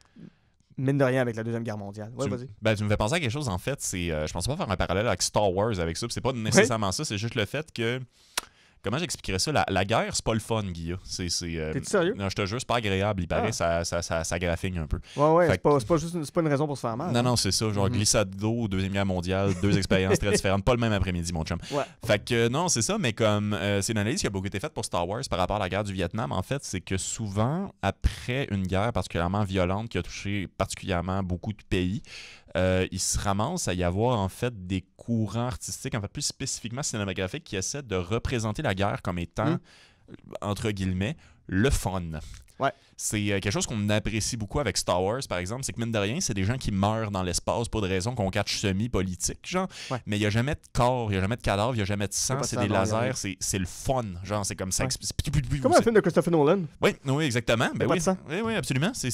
[SPEAKER 2] mine de rien, avec la Deuxième Guerre mondiale. Ouais, vas-y.
[SPEAKER 1] Tu me fais penser à quelque chose, en fait. Je pensais pas faire un parallèle avec Star Wars avec ça. C'est pas nécessairement ça, c'est juste le fait que... Comment j'expliquerais ça? La guerre, c'est pas le fun, Guilla.
[SPEAKER 2] T'es-tu sérieux?
[SPEAKER 1] Non, je te jure, c'est pas agréable. Il paraît ça graphigne un peu.
[SPEAKER 2] Ouais, c'est pas une raison pour se faire mal.
[SPEAKER 1] Non, c'est ça. Genre glissade d'eau, Deuxième Guerre mondiale, deux expériences très différentes. Pas le même après-midi, mon chum.
[SPEAKER 2] Ouais.
[SPEAKER 1] Fait que non, c'est ça, mais comme c'est une analyse qui a beaucoup été faite pour Star Wars par rapport à la guerre du Vietnam, en fait, c'est que souvent, après une guerre particulièrement violente qui a touché particulièrement beaucoup de pays, il se ramasse à y avoir en fait des courants artistiques, en fait plus spécifiquement cinématographiques, qui essaient de représenter la guerre comme étant, entre guillemets, le fun.
[SPEAKER 2] Ouais.
[SPEAKER 1] C'est quelque chose qu'on apprécie beaucoup avec Star Wars, par exemple, c'est que mine de rien, c'est des gens qui meurent dans l'espace pour des raisons qu'on catch semi-politiques, genre. Ouais. Mais il n'y a jamais de corps, il n'y a jamais de cadavre, il n'y a jamais de sang, c'est des lasers, c'est le fun. Genre, c'est comme ça.
[SPEAKER 2] Ouais. Comme un film de Christopher Nolan.
[SPEAKER 1] Oui, exactement. Ben
[SPEAKER 2] pas de sang.
[SPEAKER 1] Oui, absolument. C'est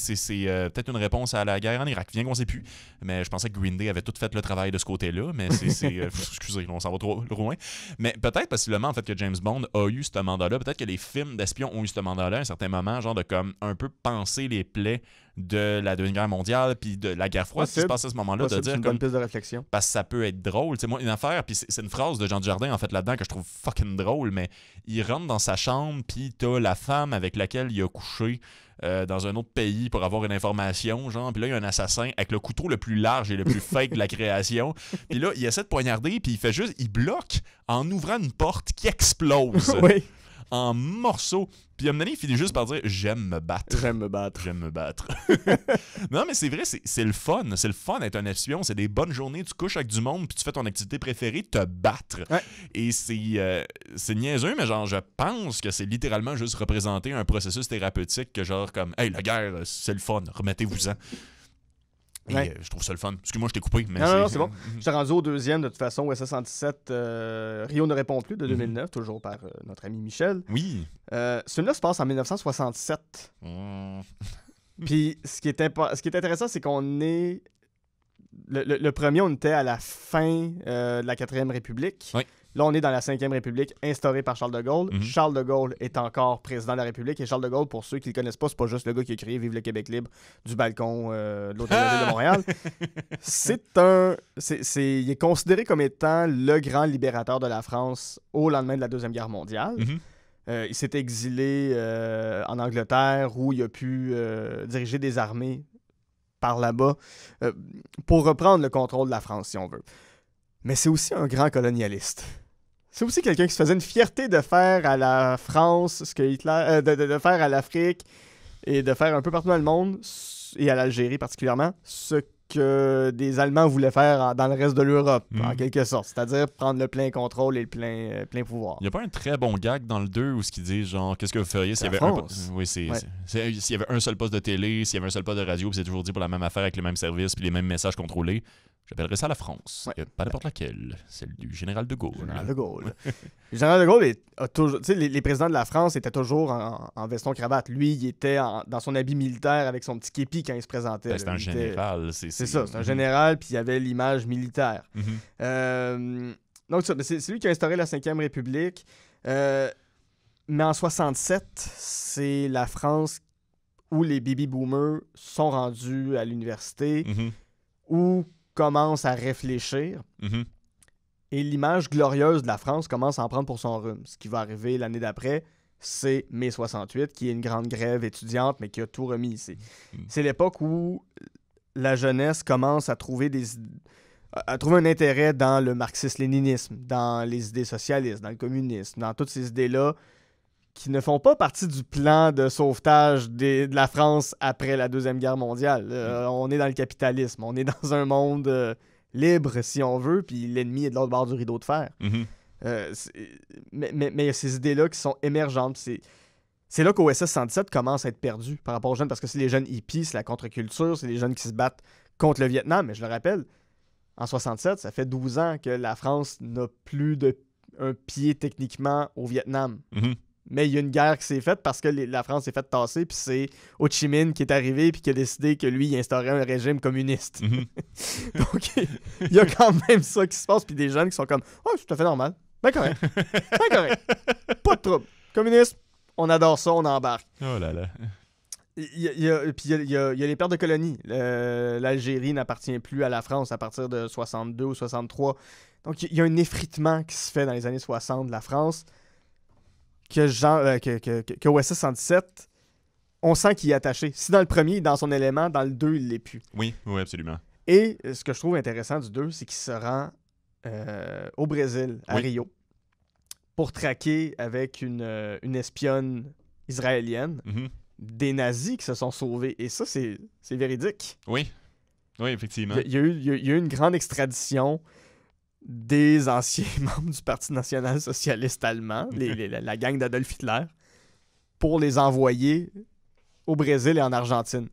[SPEAKER 1] peut-être une réponse à la guerre en Irak. Bien qu'on ne sait plus. Mais je pensais que Green Day avait tout fait le travail de ce côté-là. Mais excusez, on s'en va trop loin. Mais peut-être possiblement, en fait, que James Bond a eu ce mandat-là. Peut-être que les films d'espions ont eu ce mandat-là à un certain moment, genre de comme un peu penser les plaies de la Deuxième Guerre mondiale puis de la guerre froide qui se passe à ce moment-là, de dire
[SPEAKER 2] c'est une bonne piste de réflexion.
[SPEAKER 1] Parce que ça peut être drôle. Tu sais, moi, une affaire, puis c'est une phrase de Jean Dujardin en fait là-dedans que je trouve fucking drôle, mais il rentre dans sa chambre puis t'as la femme avec laquelle il a couché dans un autre pays pour avoir une information, genre, puis là il y a un assassin avec le couteau le plus large et le plus fake de la création, puis là il essaie de poignarder puis il bloque en ouvrant une porte qui explose.
[SPEAKER 2] Oui.
[SPEAKER 1] En morceaux. Puis à un moment donné, il finit juste par dire « J'aime me battre. »
[SPEAKER 2] J'aime me battre.
[SPEAKER 1] J'aime me battre. Non, mais c'est vrai, c'est le fun. C'est le fun d'être un espion. C'est des bonnes journées. Tu couches avec du monde, puis tu fais ton activité préférée, te battre.
[SPEAKER 2] Ouais.
[SPEAKER 1] Et c'est niaiseux, mais genre, je pense que c'est littéralement juste représenter un processus thérapeutique que genre comme « Hey, la guerre, c'est le fun. Remettez-vous-en. » Et je trouve ça le fun. Excuse-moi, je t'ai coupé. Mais
[SPEAKER 2] non, c'est bon. J'étais rendu au deuxième, de toute façon, OSS 117, Rio ne répond plus, de 2009, toujours par notre ami Michel.
[SPEAKER 1] Oui.
[SPEAKER 2] Ce film-là se passe en 1967. Puis, ce qui est intéressant, c'est qu'on est... Le premier, on était à la fin de la 4e République.
[SPEAKER 1] Oui.
[SPEAKER 2] Là, on est dans la 5e République, instaurée par Charles de Gaulle. Charles de Gaulle est encore président de la République. Et Charles de Gaulle, pour ceux qui ne le connaissent pas, c'est pas juste le gars qui a créé « Vive le Québec libre » du balcon de l'Hôtel de Ville de Montréal. Il est considéré comme étant le grand libérateur de la France au lendemain de la Deuxième Guerre mondiale. Il s'est exilé en Angleterre où il a pu diriger des armées par là-bas pour reprendre le contrôle de la France, si on veut. Mais c'est aussi un grand colonialiste. C'est aussi quelqu'un qui se faisait une fierté de faire à la France ce que Hitler... de faire à l'Afrique et de faire un peu partout dans le monde, et à l'Algérie particulièrement, ce que des Allemands voulaient faire dans le reste de l'Europe, en quelque sorte. C'est-à-dire prendre le plein contrôle et le plein pouvoir.
[SPEAKER 1] Il n'y a pas un très bon gag dans le 2 où ce qu'ils disent, genre, qu'est-ce que vous feriez s'il y avait s'il y avait un seul poste de télé, s'il y avait un seul poste de radio, puis c'est toujours dit pour la même affaire avec les mêmes services puis les mêmes messages contrôlés. J'appellerais ça la France.
[SPEAKER 2] Ouais.
[SPEAKER 1] Pas n'importe laquelle. Celle du général de Gaulle.
[SPEAKER 2] Général de Gaulle. Le général de Gaulle a toujours... Tu sais, les présidents de la France étaient toujours en veston-cravate. Lui, il était dans son habit militaire avec son petit képi quand il se présentait.
[SPEAKER 1] C'est un général.
[SPEAKER 2] C'est ça, c'est un général, puis il y avait l'image militaire. Donc, c'est lui qui a instauré la 5e République. Mais en 67, c'est la France où les baby-boomers sont rendus à l'université, où commencent à réfléchir. Et l'image glorieuse de la France commence à en prendre pour son rhume. Ce qui va arriver l'année d'après, c'est mai 68, qui est une grande grève étudiante, mais qui a tout remis. C'est l'époque où la jeunesse commence à trouver un intérêt dans le marxisme-léninisme, dans les idées socialistes, dans le communisme, dans toutes ces idées-là qui ne font pas partie du plan de sauvetage de la France après la Deuxième Guerre mondiale. On est dans le capitalisme, on est dans un monde libre, si on veut, puis l'ennemi est de l'autre bord du rideau de fer. Mais il y a ces idées-là qui sont émergentes. C'est là qu'OSS 117 commence à être perdu par rapport aux jeunes, parce que c'est les jeunes hippies, c'est la contre-culture, c'est les jeunes qui se battent contre le Vietnam. Mais je le rappelle, en 67, ça fait 12 ans que la France n'a plus un pied techniquement au Vietnam. Mais il y a une guerre qui s'est faite parce que la France s'est faite tasser, puis c'est Ho Chi Minh qui est arrivé puis qui a décidé que lui, il instaurait un régime communiste. Donc, il y a quand même ça qui se passe, puis des jeunes qui sont comme « Oh, c'est tout à fait normal. Ben correct. Ben correct. Pas de trouble. Communisme, on adore ça, on embarque. »
[SPEAKER 1] Oh là là.
[SPEAKER 2] Puis il y a les pertes de colonies. L'Algérie n'appartient plus à la France à partir de 62 ou 63. Donc, il y a un effritement qui se fait dans les années 60 de la France que OSS 117, on sent qu'il est attaché. Si dans le premier, il est dans son élément, dans le 2, il l'est plus.
[SPEAKER 1] Oui, absolument.
[SPEAKER 2] Et ce que je trouve intéressant du 2, c'est qu'il se rend au Brésil, à Rio, pour traquer avec une espionne israélienne des nazis qui se sont sauvés. Et ça, c'est véridique.
[SPEAKER 1] Oui, effectivement.
[SPEAKER 2] Il y a eu une grande extradition des anciens membres du Parti national-socialiste allemand, la gang d'Adolf Hitler, pour les envoyer au Brésil et en Argentine.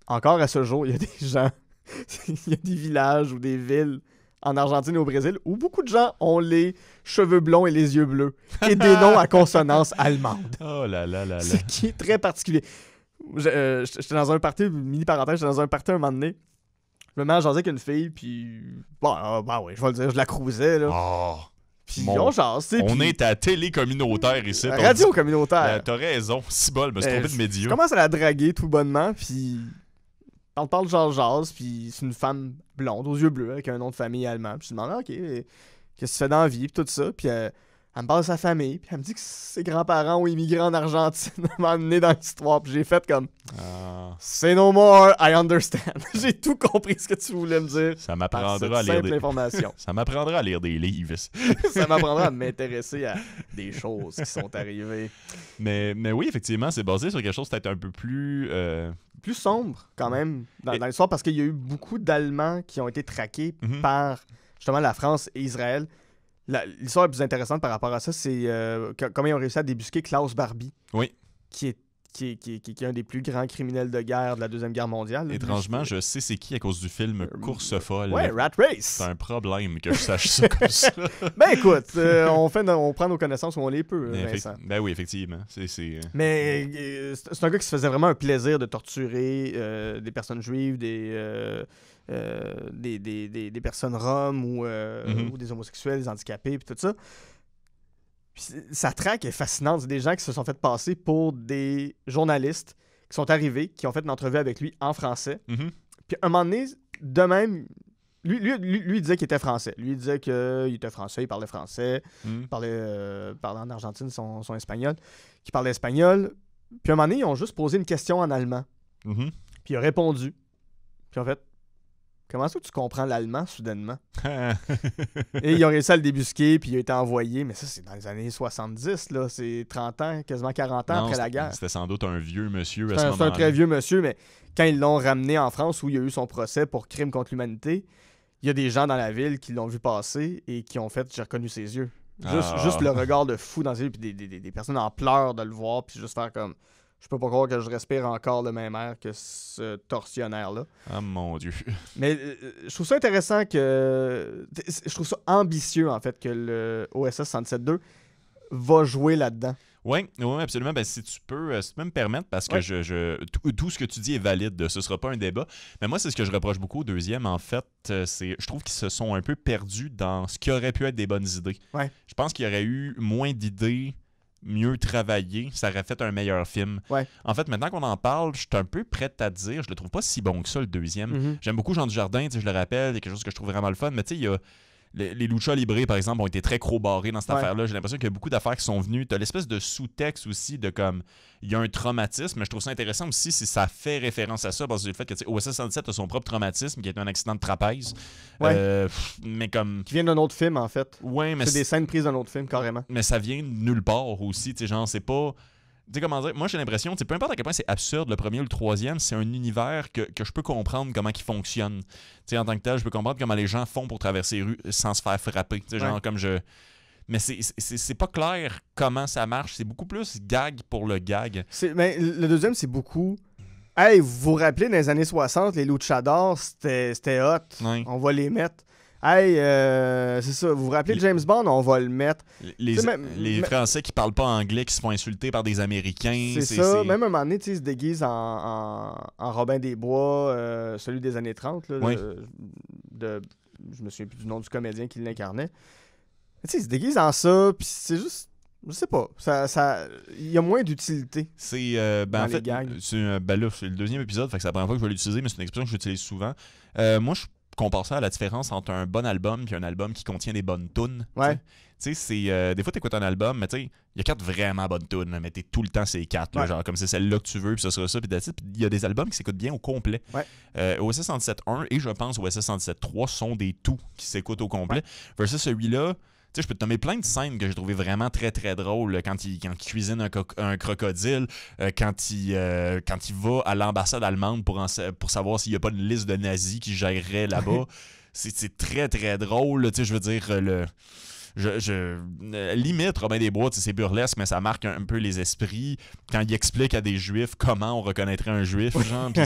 [SPEAKER 2] Encore à ce jour, il y a des gens, il y a des villages ou des villes en Argentine et au Brésil où beaucoup de gens ont les cheveux blonds et les yeux bleus et des noms à consonance allemande.
[SPEAKER 1] Oh là là là là.
[SPEAKER 2] Ce qui est très particulier. J'étais dans un party, mini parenthèse, j'étais dans un party un moment donné. Je me mets à jaser avec une fille, puis... Bon, oui, je vais le dire, je la cruisais, là.
[SPEAKER 1] Oh,
[SPEAKER 2] puis on jase, tu sais.
[SPEAKER 1] On est à télé communautaire ici.
[SPEAKER 2] Radio communautaire.
[SPEAKER 1] T'as raison, si bol, me suis trompé de média.
[SPEAKER 2] Je commence à la draguer tout bonnement, puis... On parle jase, puis c'est une femme blonde, aux yeux bleus, avec un nom de famille allemand. Puis je lui demande, OK, qu'est-ce que tu fais dans la vie, puis tout ça. Puis elle me parle de sa famille, puis elle me dit que ses grands-parents ont immigré en Argentine, m'a amené dans l'histoire, puis j'ai fait comme say no more, I understand. J'ai tout compris ce que tu voulais me dire.
[SPEAKER 1] Ça m'apprendra à lire
[SPEAKER 2] information.
[SPEAKER 1] Ça m'apprendra à lire des livres.
[SPEAKER 2] Ça m'apprendra à m'intéresser à des choses qui sont arrivées.
[SPEAKER 1] Mais oui, effectivement, c'est basé sur quelque chose peut-être un peu plus
[SPEAKER 2] sombre quand même dans l'histoire, parce qu'il y a eu beaucoup d'Allemands qui ont été traqués par justement la France et Israël. L'histoire la plus intéressante par rapport à ça, c'est comment ils ont réussi à débusquer Klaus Barbie, qui est un des plus grands criminels de guerre de la Deuxième Guerre mondiale.
[SPEAKER 1] Étrangement, je sais c'est qui à cause du film Course folle.
[SPEAKER 2] Ouais, Rat Race.
[SPEAKER 1] C'est un problème que je sache ça comme ça.
[SPEAKER 2] Ben écoute, on prend nos connaissances où on les peut, Vincent.
[SPEAKER 1] Ben oui, effectivement.
[SPEAKER 2] Mais c'est un gars qui se faisait vraiment un plaisir de torturer des personnes juives, des personnes roms ou des homosexuels, des handicapés, puis tout ça. Puis sa traque est fascinante. C'est des gens qui se sont fait passer pour des journalistes qui sont arrivés, qui ont fait une entrevue avec lui en français. Puis à un moment donné, de même, lui il disait qu'il était français. Lui, il disait qu'il était français, il parlait français, il parlait en Argentine son espagnol, qu'il parlait espagnol. Puis à un moment donné, ils ont juste posé une question en allemand. Puis il a répondu. Puis en fait, comment est-ce que tu comprends l'allemand soudainement? Et ils ont réussi à le débusquer, puis il a été envoyé, mais ça, c'est dans les années 70, là. C'est 30 ans, quasiment 40 ans après la guerre.
[SPEAKER 1] C'était sans doute un vieux monsieur à ce moment-là.
[SPEAKER 2] C'est un très vieux monsieur, mais quand ils l'ont ramené en France, où il y a eu son procès pour crime contre l'humanité, il y a des gens dans la ville qui l'ont vu passer et qui ont fait « j'ai reconnu ses yeux ». Juste le regard de fou dans ses yeux, puis des personnes en pleurs de le voir, puis juste faire comme Je peux pas croire que je respire encore le même air que ce tortionnaire-là.
[SPEAKER 1] Ah, mon Dieu.
[SPEAKER 2] Mais je trouve ça intéressant que... Je trouve ça ambitieux, en fait, que le OSS 117-2 va jouer là-dedans.
[SPEAKER 1] Oui, absolument. Ben, si tu peux me permettre, parce que tout ce que tu dis est valide, ce ne sera pas un débat. Mais moi, c'est ce que je reproche beaucoup au deuxième, en fait. Je trouve qu'ils se sont un peu perdus dans ce qui aurait pu être des bonnes idées.
[SPEAKER 2] Ouais.
[SPEAKER 1] Je pense qu'il y aurait eu moins d'idées, mieux travaillées, ça aurait fait un meilleur film.
[SPEAKER 2] Ouais.
[SPEAKER 1] En fait, maintenant qu'on en parle, je suis un peu prête à te dire, je le trouve pas si bon que ça, le deuxième. J'aime beaucoup Jean Dujardin, je le rappelle, il y a quelque chose que je trouve vraiment le fun, mais tu sais, il y a... Les Lucha Libre, par exemple, ont été très crobarrés dans cette affaire-là. J'ai l'impression qu'il y a beaucoup d'affaires qui sont venues. Tu as l'espèce de sous-texte aussi de comme... Il y a un traumatisme, mais je trouve ça intéressant aussi si ça fait référence à ça, parce que le fait que OSS 117 a son propre traumatisme, qui est un accident de trapèze. Mais comme...
[SPEAKER 2] Qui vient d'un autre film, en fait.
[SPEAKER 1] Ouais, mais
[SPEAKER 2] c'est des scènes prises d'un autre film, carrément.
[SPEAKER 1] Mais ça vient de nulle part aussi. Tu sais, genre, c'est pas... Tu sais, comment dire, moi j'ai l'impression, peu importe à quel point c'est absurde le premier ou le troisième, c'est un univers que je peux comprendre comment il fonctionne. Tu sais, en tant que tel, je peux comprendre comment les gens font pour traverser les rues sans se faire frapper. Tu sais, genre comme je... Mais c'est pas clair comment ça marche. C'est beaucoup plus gag pour le gag.
[SPEAKER 2] Mais le deuxième, c'est beaucoup... Hey, vous vous rappelez, dans les années 60, les luchadors, c'était hot.
[SPEAKER 1] Ouais.
[SPEAKER 2] On va les mettre. Hey, c'est ça. Vous vous rappelez de James Bond? On va le mettre.
[SPEAKER 1] Les Français qui parlent pas anglais, qui se font insulter par des Américains.
[SPEAKER 2] C'est ça. Même à un moment donné, ils se déguisent en Robin des Bois, celui des années 30. Là, je me souviens plus du nom du comédien qui l'incarnait. Ils se déguisent en ça, puis c'est juste... Je sais pas. Il y a moins d'utilité.
[SPEAKER 1] C'est en fait, là, c'est le deuxième épisode, fait que c'est la première fois que je vais l'utiliser, mais c'est une expression que j'utilise souvent. Moi, je compare ça à la différence entre un bon album et un album qui contient des bonnes tunes.
[SPEAKER 2] Ouais.
[SPEAKER 1] Tu sais, c'est des fois t'écoutes un album, mais tu sais, il y a 4 vraiment bonnes tunes, mais t'es tout le temps ces 4, genre comme c'est celle-là que tu veux, puis ça sera ça, puis il y a des albums qui s'écoutent bien au complet.
[SPEAKER 2] Ouais.
[SPEAKER 1] OSS 117.1 et je pense OSS 117.3 sont des tout qui s'écoutent au complet. Versus celui-là, tu sais, je peux te nommer plein de scènes que j'ai trouvé vraiment très très drôles. Quand il cuisine un crocodile, quand il va à l'ambassade allemande pour savoir s'il n'y a pas une liste de nazis qui gérerait là-bas. C'est très très drôle. Tu sais, je veux dire, limite Robin des Bois, c'est burlesque, mais ça marque un peu les esprits quand il explique à des juifs comment on reconnaîtrait un juif, genre. Puis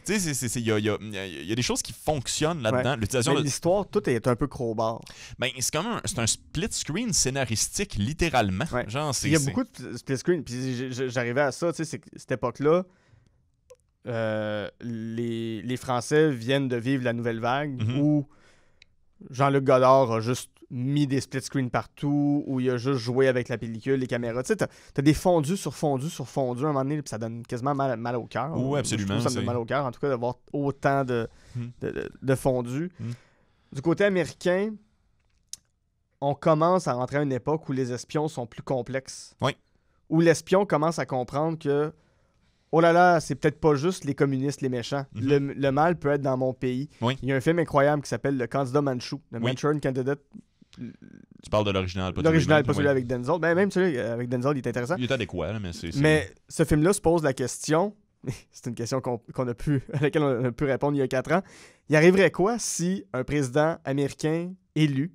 [SPEAKER 1] il y a des choses qui fonctionnent là-dedans.
[SPEAKER 2] Mais l'histoire, tout est un peu crowbar.
[SPEAKER 1] Ben, c'est un split screen scénaristique, littéralement.
[SPEAKER 2] Ouais.
[SPEAKER 1] Genre,
[SPEAKER 2] il y a beaucoup de split screen. Puis j'arrivais à ça, tu sais, cette époque-là, les Français viennent de vivre la nouvelle vague où Jean-Luc Godard a juste mis des split screens partout, où il a juste joué avec la pellicule, les caméras. Tu sais, t'as des fondus sur fondus sur fondus à un moment donné, puis ça donne quasiment mal au cœur.
[SPEAKER 1] Oui, absolument.
[SPEAKER 2] Ça me donne mal au cœur, en tout cas, d'avoir autant de fondus. Du côté américain, on commence à rentrer à une époque où les espions sont plus complexes.
[SPEAKER 1] Oui.
[SPEAKER 2] Où l'espion commence à comprendre que oh là là, c'est peut-être pas juste les communistes, les méchants. Le mal peut être dans mon pays.
[SPEAKER 1] Oui.
[SPEAKER 2] Il y a un film incroyable qui s'appelle Le Candidat Manchou, The Manchurian Candidate.
[SPEAKER 1] Tu parles de l'original, pas
[SPEAKER 2] l'original, pas celui avec Denzel. Ben, même celui avec Denzel, il est intéressant.
[SPEAKER 1] Il est adéquat, là, mais c'est...
[SPEAKER 2] Mais ce film-là se pose la question, c'est une question à laquelle on a pu répondre il y a 4 ans. Il arriverait quoi si un président américain élu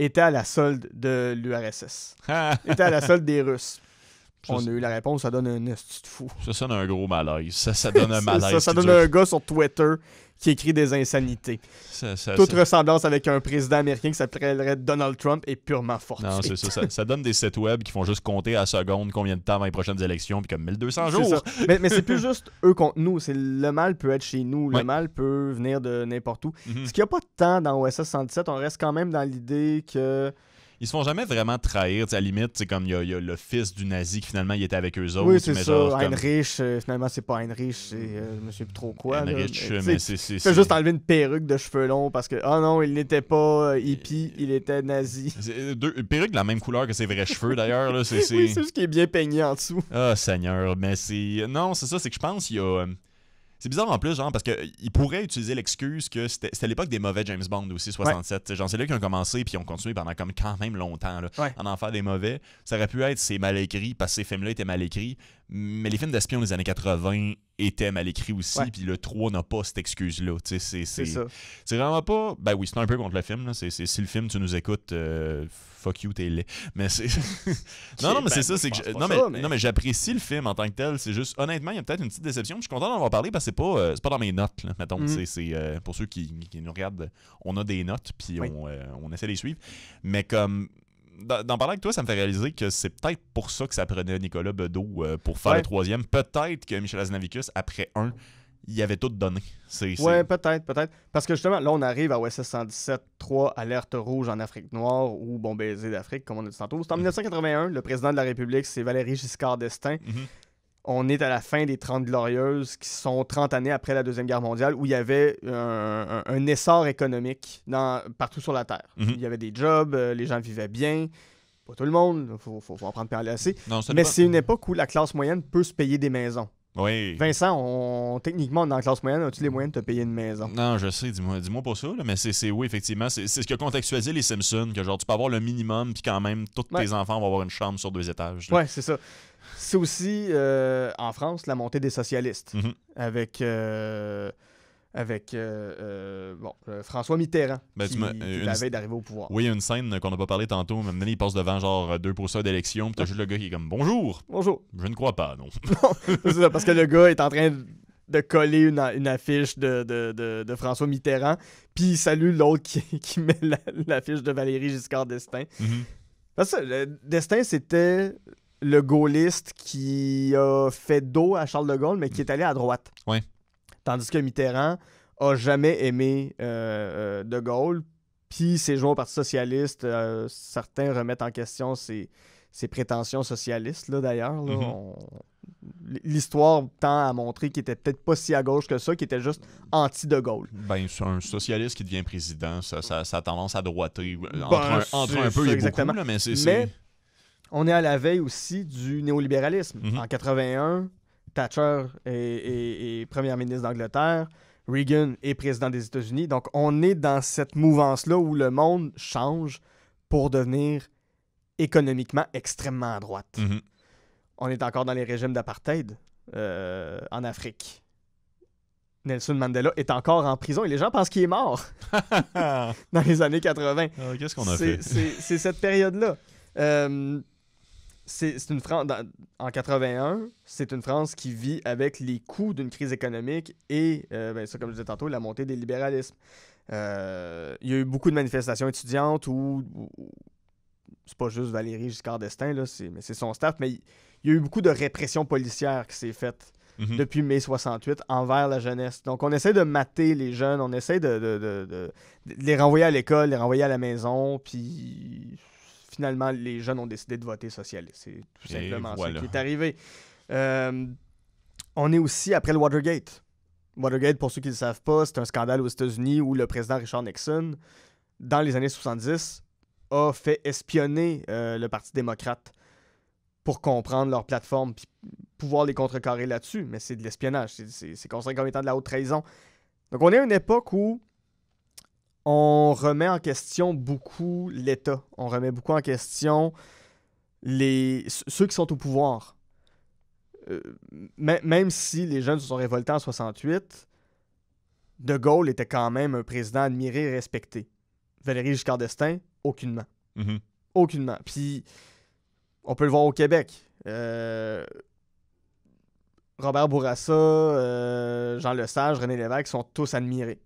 [SPEAKER 2] était à la solde de l'URSS? Était à la solde des Russes? On a eu la réponse, ça donne un esti de fou.
[SPEAKER 1] Ça sonne un gros malaise. Ça donne un malaise.
[SPEAKER 2] ça donne un gars sur Twitter qui écrit des insanités. Toute ressemblance avec un président américain qui s'appellerait Donald Trump est purement fortuite.
[SPEAKER 1] Non, c'est ça. Ça donne des sites web qui font juste compter à la seconde combien de temps avant les prochaines élections, puis comme 1200 jours.
[SPEAKER 2] mais c'est plus juste eux contre nous. Le mal peut être chez nous. Le mal peut venir de n'importe où. Ce qu'il n'y a pas de temps dans OSS 117, on reste quand même dans l'idée que...
[SPEAKER 1] Ils se font jamais vraiment trahir, à la limite, c'est comme il y a le fils du nazi qui finalement il était avec eux autres.
[SPEAKER 2] Oui, c'est ça.
[SPEAKER 1] Genre,
[SPEAKER 2] Heinrich, finalement c'est pas Heinrich, c'est je ne sais plus trop quoi.
[SPEAKER 1] Heinrich,
[SPEAKER 2] mais c'est juste enlever une perruque de cheveux longs parce que non, il n'était pas hippie, il était nazi.
[SPEAKER 1] Une perruque de la même couleur que ses vrais cheveux d'ailleurs. Là,
[SPEAKER 2] oui, c'est juste qu'il est bien peigné en dessous.
[SPEAKER 1] Ah, Seigneur, mais c'est... Non, c'est ça, c'est que je pense qu'il y a... C'est bizarre en plus, genre, parce qu'ils pourraient utiliser l'excuse que c'était l'époque des mauvais James Bond aussi, 67. Ouais. Genre, c'est là qu'ils ont commencé, puis ils ont continué pendant comme quand même longtemps, là, en faire des mauvais. Ça aurait pu être c'est mal écrit, parce que ces films-là étaient mal écrits, mais les films d'espions des années 80 était mal écrit aussi, puis le 3 n'a pas cette excuse-là. C'est
[SPEAKER 2] ça.
[SPEAKER 1] C'est vraiment pas... Ben oui, c'est un peu contre le film. Là. Si le film, tu nous écoutes, fuck you, t'es laid. Mais c'est... non, mais c'est ça. C'est que mais j'apprécie le film en tant que tel. C'est juste, honnêtement, il y a peut-être une petite déception. Je suis content d'en avoir parlé parce que c'est pas dans mes notes, là, mettons. C'est pour ceux qui nous regardent, on a des notes, puis on essaie de les suivre. Mais comme... D'en parler avec toi, ça me fait réaliser que c'est peut-être pour ça que ça prenait Nicolas Bedeau pour faire le 3e. Peut-être que Michel Hazanavicius, après 1, il avait tout donné.
[SPEAKER 2] Ouais, peut-être. Parce que justement, là, on arrive à OSS 117, 3, alerte rouge en Afrique noire ou bon baiser d'Afrique, comme on a dit tantôt. C'est en 1981, le président de la République, c'est Valéry Giscard d'Estaing. On est à la fin des 30 Glorieuses, qui sont 30 années après la Deuxième Guerre mondiale, où il y avait un essor économique partout sur la Terre. Il y avait des jobs, les gens vivaient bien. Pas tout le monde, faut en prendre parler assez. Mais c'est une époque où la classe moyenne peut se payer des maisons.
[SPEAKER 1] Oui.
[SPEAKER 2] Vincent, techniquement, dans la classe moyenne, as-tu les moyens de te payer une maison?
[SPEAKER 1] Non, je sais, dis-moi pas ça, là, mais c'est oui, effectivement. C'est ce que contextualisé les Simpsons, que genre tu peux avoir le minimum, puis quand même, tous tes enfants vont avoir une chambre sur 2 étages. Là.
[SPEAKER 2] Ouais, c'est ça. C'est aussi, en France, la montée des socialistes, avec François Mitterrand, qui avait d'arriver au pouvoir.
[SPEAKER 1] Oui, il y a une scène qu'on n'a pas parlé tantôt, même il passe devant genre 2% d'élection, puis t'as juste le gars qui est comme « Bonjour! »
[SPEAKER 2] Bonjour.
[SPEAKER 1] Je ne crois pas, non.
[SPEAKER 2] Non, c'est ça, parce que le gars est en train de coller une affiche de François Mitterrand, puis il salue l'autre qui met l'affiche de Valéry Giscard d'Estaing. Parce que d'Estaing, c'était le gaulliste qui a fait dos à Charles de Gaulle, mais qui est allé à droite.
[SPEAKER 1] Ouais.
[SPEAKER 2] Tandis que Mitterrand a jamais aimé de Gaulle, puis s'est joint au Parti socialiste. Certains remettent en question ses prétentions socialistes, là, d'ailleurs. Là. L'histoire tend à montrer qu'il était peut-être pas si à gauche que ça, qu'il était juste anti-de Gaulle.
[SPEAKER 1] Ben, c'est un socialiste qui devient président, ça a tendance à droiter, entre un peu et beaucoup, là, mais
[SPEAKER 2] on est à la veille aussi du néolibéralisme. En 81, Thatcher est première ministre d'Angleterre, Reagan est président des États-Unis. Donc, on est dans cette mouvance-là où le monde change pour devenir économiquement extrêmement à droite. On est encore dans les régimes d'apartheid en Afrique. Nelson Mandela est encore en prison et les gens pensent qu'il est mort dans les années 80.
[SPEAKER 1] Qu'est-ce qu'on a fait?
[SPEAKER 2] C'est cette période-là. C'est une France, en 81, c'est une France qui vit avec les coûts d'une crise économique et, ça, comme je disais tantôt, la montée des libéralismes. Il y a eu beaucoup de manifestations étudiantes où c'est pas juste Valéry Giscard d'Estaing, là, mais c'est son staff, mais il y a eu beaucoup de répression policière qui s'est faite depuis mai 68 envers la jeunesse. Donc, on essaie de mater les jeunes, on essaie de les renvoyer à l'école, les renvoyer à la maison, puis... Finalement, les jeunes ont décidé de voter socialiste. C'est tout simplement ça qui est arrivé. On est aussi après le Watergate. Watergate, pour ceux qui ne le savent pas, c'est un scandale aux États-Unis où le président Richard Nixon, dans les années 70, a fait espionner le Parti démocrate pour comprendre leur plateforme puis pouvoir les contrecarrer là-dessus. Mais c'est de l'espionnage. C'est considéré comme étant de la haute trahison. Donc, on est à une époque où on remet en question beaucoup l'État. On remet beaucoup en question ceux qui sont au pouvoir. Même si les jeunes se sont révoltés en 68, De Gaulle était quand même un président admiré et respecté. Valéry Giscard d'Estaing, aucunement. Aucunement. Puis, on peut le voir au Québec. Robert Bourassa, Jean Lesage, René Lévesque sont tous admirés.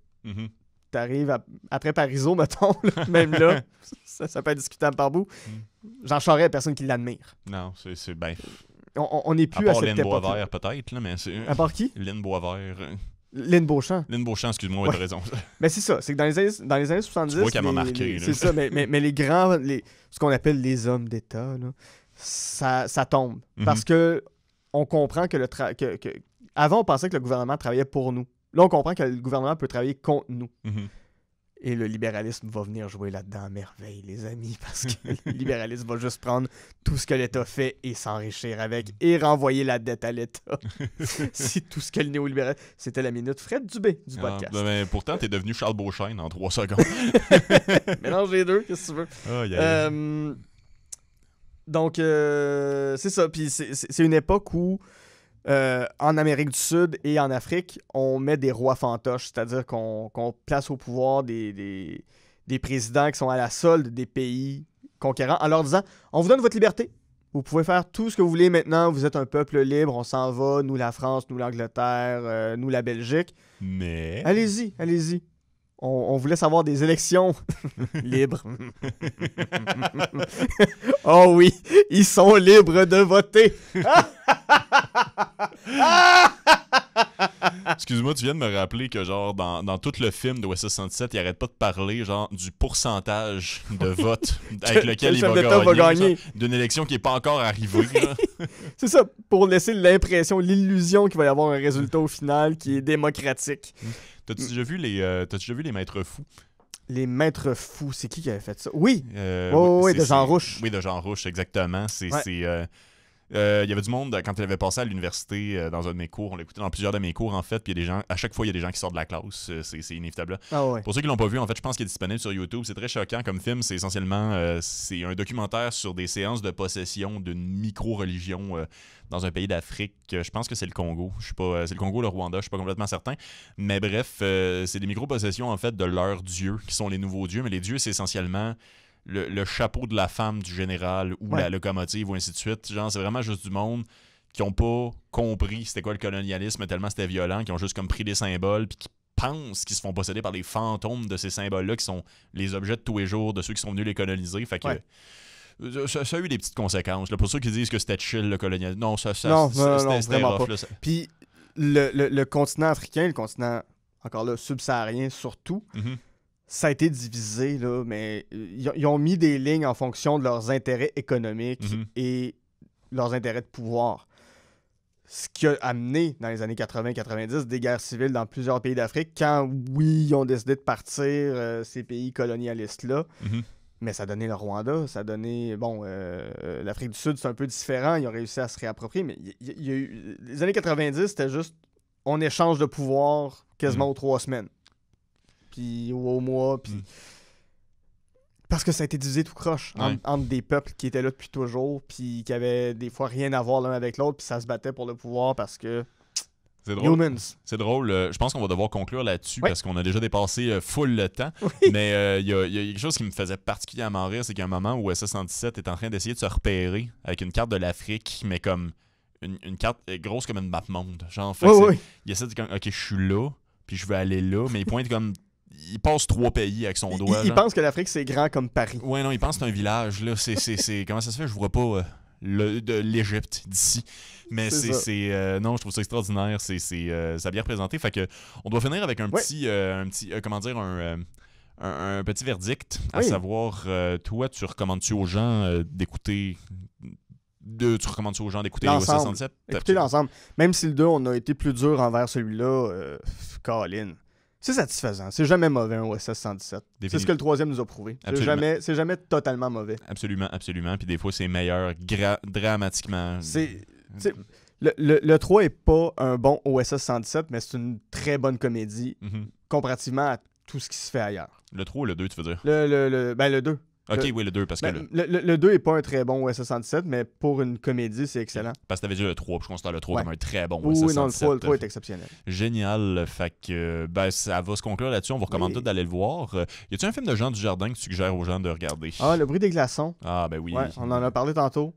[SPEAKER 2] T'arrives après Parizeau, mettons, là, même là, ça peut être discutable par bout. Jean Charest, personne qui l'admire.
[SPEAKER 1] Non, c'est bien.
[SPEAKER 2] On n'est plus à cette époque.
[SPEAKER 1] Boisvert, peut-être, là, mais c'est...
[SPEAKER 2] À part qui?
[SPEAKER 1] Lynn Boisvert.
[SPEAKER 2] Lynn Beauchamp.
[SPEAKER 1] Lynn Beauchamp, excuse-moi, t'as raison.
[SPEAKER 2] Mais c'est ça, c'est que dans les années 70...
[SPEAKER 1] Tu vois qu'elle m'a marqué.
[SPEAKER 2] C'est ça, mais les grands... ce qu'on appelle les hommes d'État, là, ça tombe. Parce que on comprend que avant, on pensait que le gouvernement travaillait pour nous. Là, on comprend que le gouvernement peut travailler contre nous. Et le libéralisme va venir jouer là-dedans à merveille, les amis, parce que le libéralisme va juste prendre tout ce que l'État fait et s'enrichir avec et renvoyer la dette à l'État. C'est tout ce que le néolibéralisme... C'était la minute Fred Dubé du podcast.
[SPEAKER 1] Mais pourtant, t'es devenu Charles Beauchesne en 3 secondes.
[SPEAKER 2] Mélange les deux, qu'est-ce que tu veux? Donc, c'est ça. Puis c'est une époque où en Amérique du Sud et en Afrique, on met des rois fantoches, c'est-à-dire qu'on place au pouvoir des présidents qui sont à la solde des pays conquérants en leur disant « On vous donne votre liberté. Vous pouvez faire tout ce que vous voulez maintenant. Vous êtes un peuple libre. On s'en va. Nous, la France, nous, l'Angleterre, nous, la Belgique.
[SPEAKER 1] Mais...
[SPEAKER 2] Allez-y, allez-y. On voulait savoir des élections libres. Oh oui, ils sont libres de voter.
[SPEAKER 1] Excuse-moi, tu viens de me rappeler que genre dans tout le film de OSS 117, il arrête pas de parler genre du pourcentage de vote avec lequel il va gagner d'une élection qui est pas encore arrivée.
[SPEAKER 2] C'est ça, pour laisser l'impression, l'illusion qu'il va y avoir un résultat au final qui est démocratique.
[SPEAKER 1] T'as-tu déjà vu les maîtres fous?
[SPEAKER 2] Les maîtres fous, c'est qui avait fait ça? Oui!
[SPEAKER 1] Oui,
[SPEAKER 2] de Jean Rouche.
[SPEAKER 1] Oui, de Jean Rouche, exactement. Il y avait du monde, quand il avait passé à l'université dans un de mes cours, on l'écoutait dans plusieurs de mes cours en fait, puis il y a des gens, à chaque fois il y a des gens qui sortent de la classe, c'est inévitable.
[SPEAKER 2] Ah ouais.
[SPEAKER 1] Pour ceux qui l'ont pas vu, en fait, je pense qu'il est disponible sur YouTube, c'est très choquant comme film, c'est essentiellement c'est un documentaire sur des séances de possession d'une micro-religion dans un pays d'Afrique, je pense que c'est le Congo, c'est le Congo, le Rwanda, je suis pas complètement certain, mais bref, c'est des micro-possessions en fait de leurs dieux, qui sont les nouveaux dieux, mais les dieux c'est essentiellement le chapeau de la femme du général ou la locomotive ou ainsi de suite. Genre, c'est vraiment juste du monde qui ont pas compris c'était quoi le colonialisme tellement c'était violent, qui ont juste comme pris des symboles puis qui pensent qu'ils se font posséder par les fantômes de ces symboles-là qui sont les objets de tous les jours de ceux qui sont venus les coloniser. Fait que ça a eu des petites conséquences. Là, pour ceux qui disent que c'était chill le colonialisme. Non, c'était
[SPEAKER 2] vraiment
[SPEAKER 1] rough,
[SPEAKER 2] pas.
[SPEAKER 1] là,
[SPEAKER 2] Puis le continent africain, le continent encore là subsaharien surtout, ça a été divisé, là, mais ils ont mis des lignes en fonction de leurs intérêts économiques et leurs intérêts de pouvoir. Ce qui a amené, dans les années 80-90, des guerres civiles dans plusieurs pays d'Afrique, quand, oui, ils ont décidé de partir, ces pays colonialistes-là. Mais ça a donné le Rwanda, ça a donné... Bon, l'Afrique du Sud, c'est un peu différent, ils ont réussi à se réapproprier, mais il y a eu... Les années 90, c'était juste, on échange de pouvoir quasiment aux 3 semaines. Puis au mois, puis... Parce que ça a été divisé tout croche entre des peuples qui étaient là depuis toujours, puis qui avaient des fois rien à voir l'un avec l'autre, puis ça se battait pour le pouvoir parce que...
[SPEAKER 1] C'est drôle. Humans. C'est drôle. Je pense qu'on va devoir conclure là-dessus parce qu'on a déjà dépassé full le temps. Mais il y a quelque chose qui me faisait particulièrement rire, c'est qu'à un moment où SS 117 est en train d'essayer de se repérer avec une carte de l'Afrique, mais comme une carte grosse comme une map monde. Genre, il essaie de dire, OK, je suis là, puis je veux aller là, mais il pointe comme... Il passe 3 pays avec son doigt.
[SPEAKER 2] Il pense que l'Afrique, c'est grand comme Paris.
[SPEAKER 1] Ouais, non, il pense que c'est un village. Là. Comment ça se fait? Je vois pas de l'Égypte d'ici. Mais non, je trouve ça extraordinaire. Ça a bien représenté. Fait que on doit finir avec un petit verdict. À savoir, toi, tu recommandes-tu aux gens d'écouter... Tu recommandes-tu aux gens d'écouter OSS 117?
[SPEAKER 2] Écoutez l'ensemble. Même si le 2, on a été plus dur envers celui-là, Colin. C'est satisfaisant. C'est jamais mauvais, un OSS 117. C'est ce que le 3e nous a prouvé. C'est jamais totalement mauvais.
[SPEAKER 1] Absolument, absolument. Puis des fois, c'est meilleur dramatiquement.
[SPEAKER 2] Le 3 est pas un bon OSS 117, mais c'est une très bonne comédie comparativement à tout ce qui se fait ailleurs.
[SPEAKER 1] Le 3 ou le 2, tu veux dire?
[SPEAKER 2] Le 2.
[SPEAKER 1] Ok, oui, le 2, parce que...
[SPEAKER 2] Le 2 est pas un très bon OSS 117, mais pour une comédie, c'est excellent.
[SPEAKER 1] Parce que t'avais dit le 3, puis je considère le 3 comme un très bon OSS 117.
[SPEAKER 2] Oui, non, le 3 est exceptionnel.
[SPEAKER 1] Génial. Fait que ça va se conclure là-dessus. On vous recommande tout d'aller le voir. Y a-tu un film de Jean Dujardin que tu suggères aux gens de regarder?
[SPEAKER 2] Ah, Le bruit des glaçons.
[SPEAKER 1] Ah, ben oui.
[SPEAKER 2] Ouais, on en a parlé tantôt.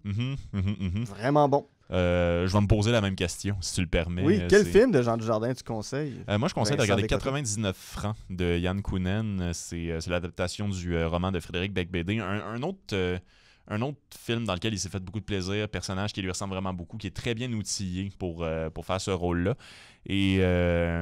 [SPEAKER 2] Vraiment bon.
[SPEAKER 1] Je vais me poser la même question, si tu le permets.
[SPEAKER 2] Oui, quel film de Jean Dujardin tu conseilles?
[SPEAKER 1] Moi, je conseille de regarder 99 francs de Yann Kounen. C'est l'adaptation du roman de Frédéric Beigbeder. Un autre film dans lequel il s'est fait beaucoup de plaisir, personnage qui lui ressemble vraiment beaucoup, qui est très bien outillé pour faire ce rôle-là. Et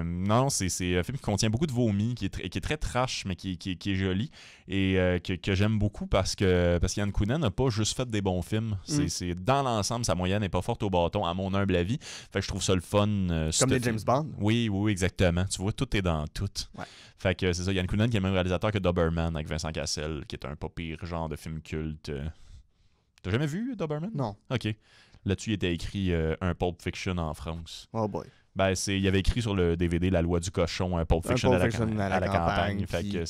[SPEAKER 1] non, c'est un film qui contient beaucoup de vomi, qui est très trash, mais qui est joli et que j'aime beaucoup parce que Yann Kounen n'a pas juste fait des bons films. C'est dans l'ensemble, sa moyenne n'est pas forte au bâton, à mon humble avis. Fait que je trouve ça le fun.
[SPEAKER 2] Comme les James Bond?
[SPEAKER 1] Oui, exactement. Tu vois, tout est dans tout. Ouais. Fait que c'est ça, Yann Kounen qui est le même réalisateur que Doberman avec Vincent Cassel, qui est un pas pire genre de film culte. T'as jamais vu Doberman?
[SPEAKER 2] Non.
[SPEAKER 1] OK. Là-dessus, il était écrit un Pulp Fiction en France.
[SPEAKER 2] Oh boy.
[SPEAKER 1] Ben, il avait écrit sur le DVD La loi du cochon, un Pulp Fiction, à la campagne. Fait que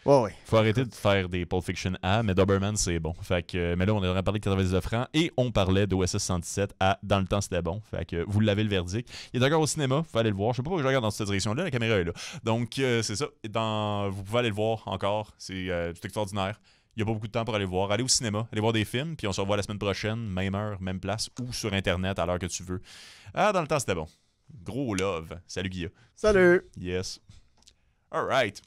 [SPEAKER 2] Ouais.
[SPEAKER 1] Faut arrêter de faire des Pulp Fiction mais Doberman, c'est bon. Fait que, mais là, on aurait parlé de 99 francs et on parlait d'OSS 117 Dans le temps, c'était bon. Fait que vous l'avez le verdict. Il est encore au cinéma, faut aller le voir. Je sais pas pourquoi je regarde dans cette direction-là, la caméra est là. Donc, c'est ça. Vous pouvez aller le voir encore. C'est extraordinaire. Il n'y a pas beaucoup de temps pour aller le voir. Allez au cinéma, allez voir des films, puis on se revoit la semaine prochaine, même heure, même place, ou sur Internet à l'heure que tu veux. Dans le temps, c'était bon. Gros love. Salut, Guilla.
[SPEAKER 2] Salut.
[SPEAKER 1] Yes. All right.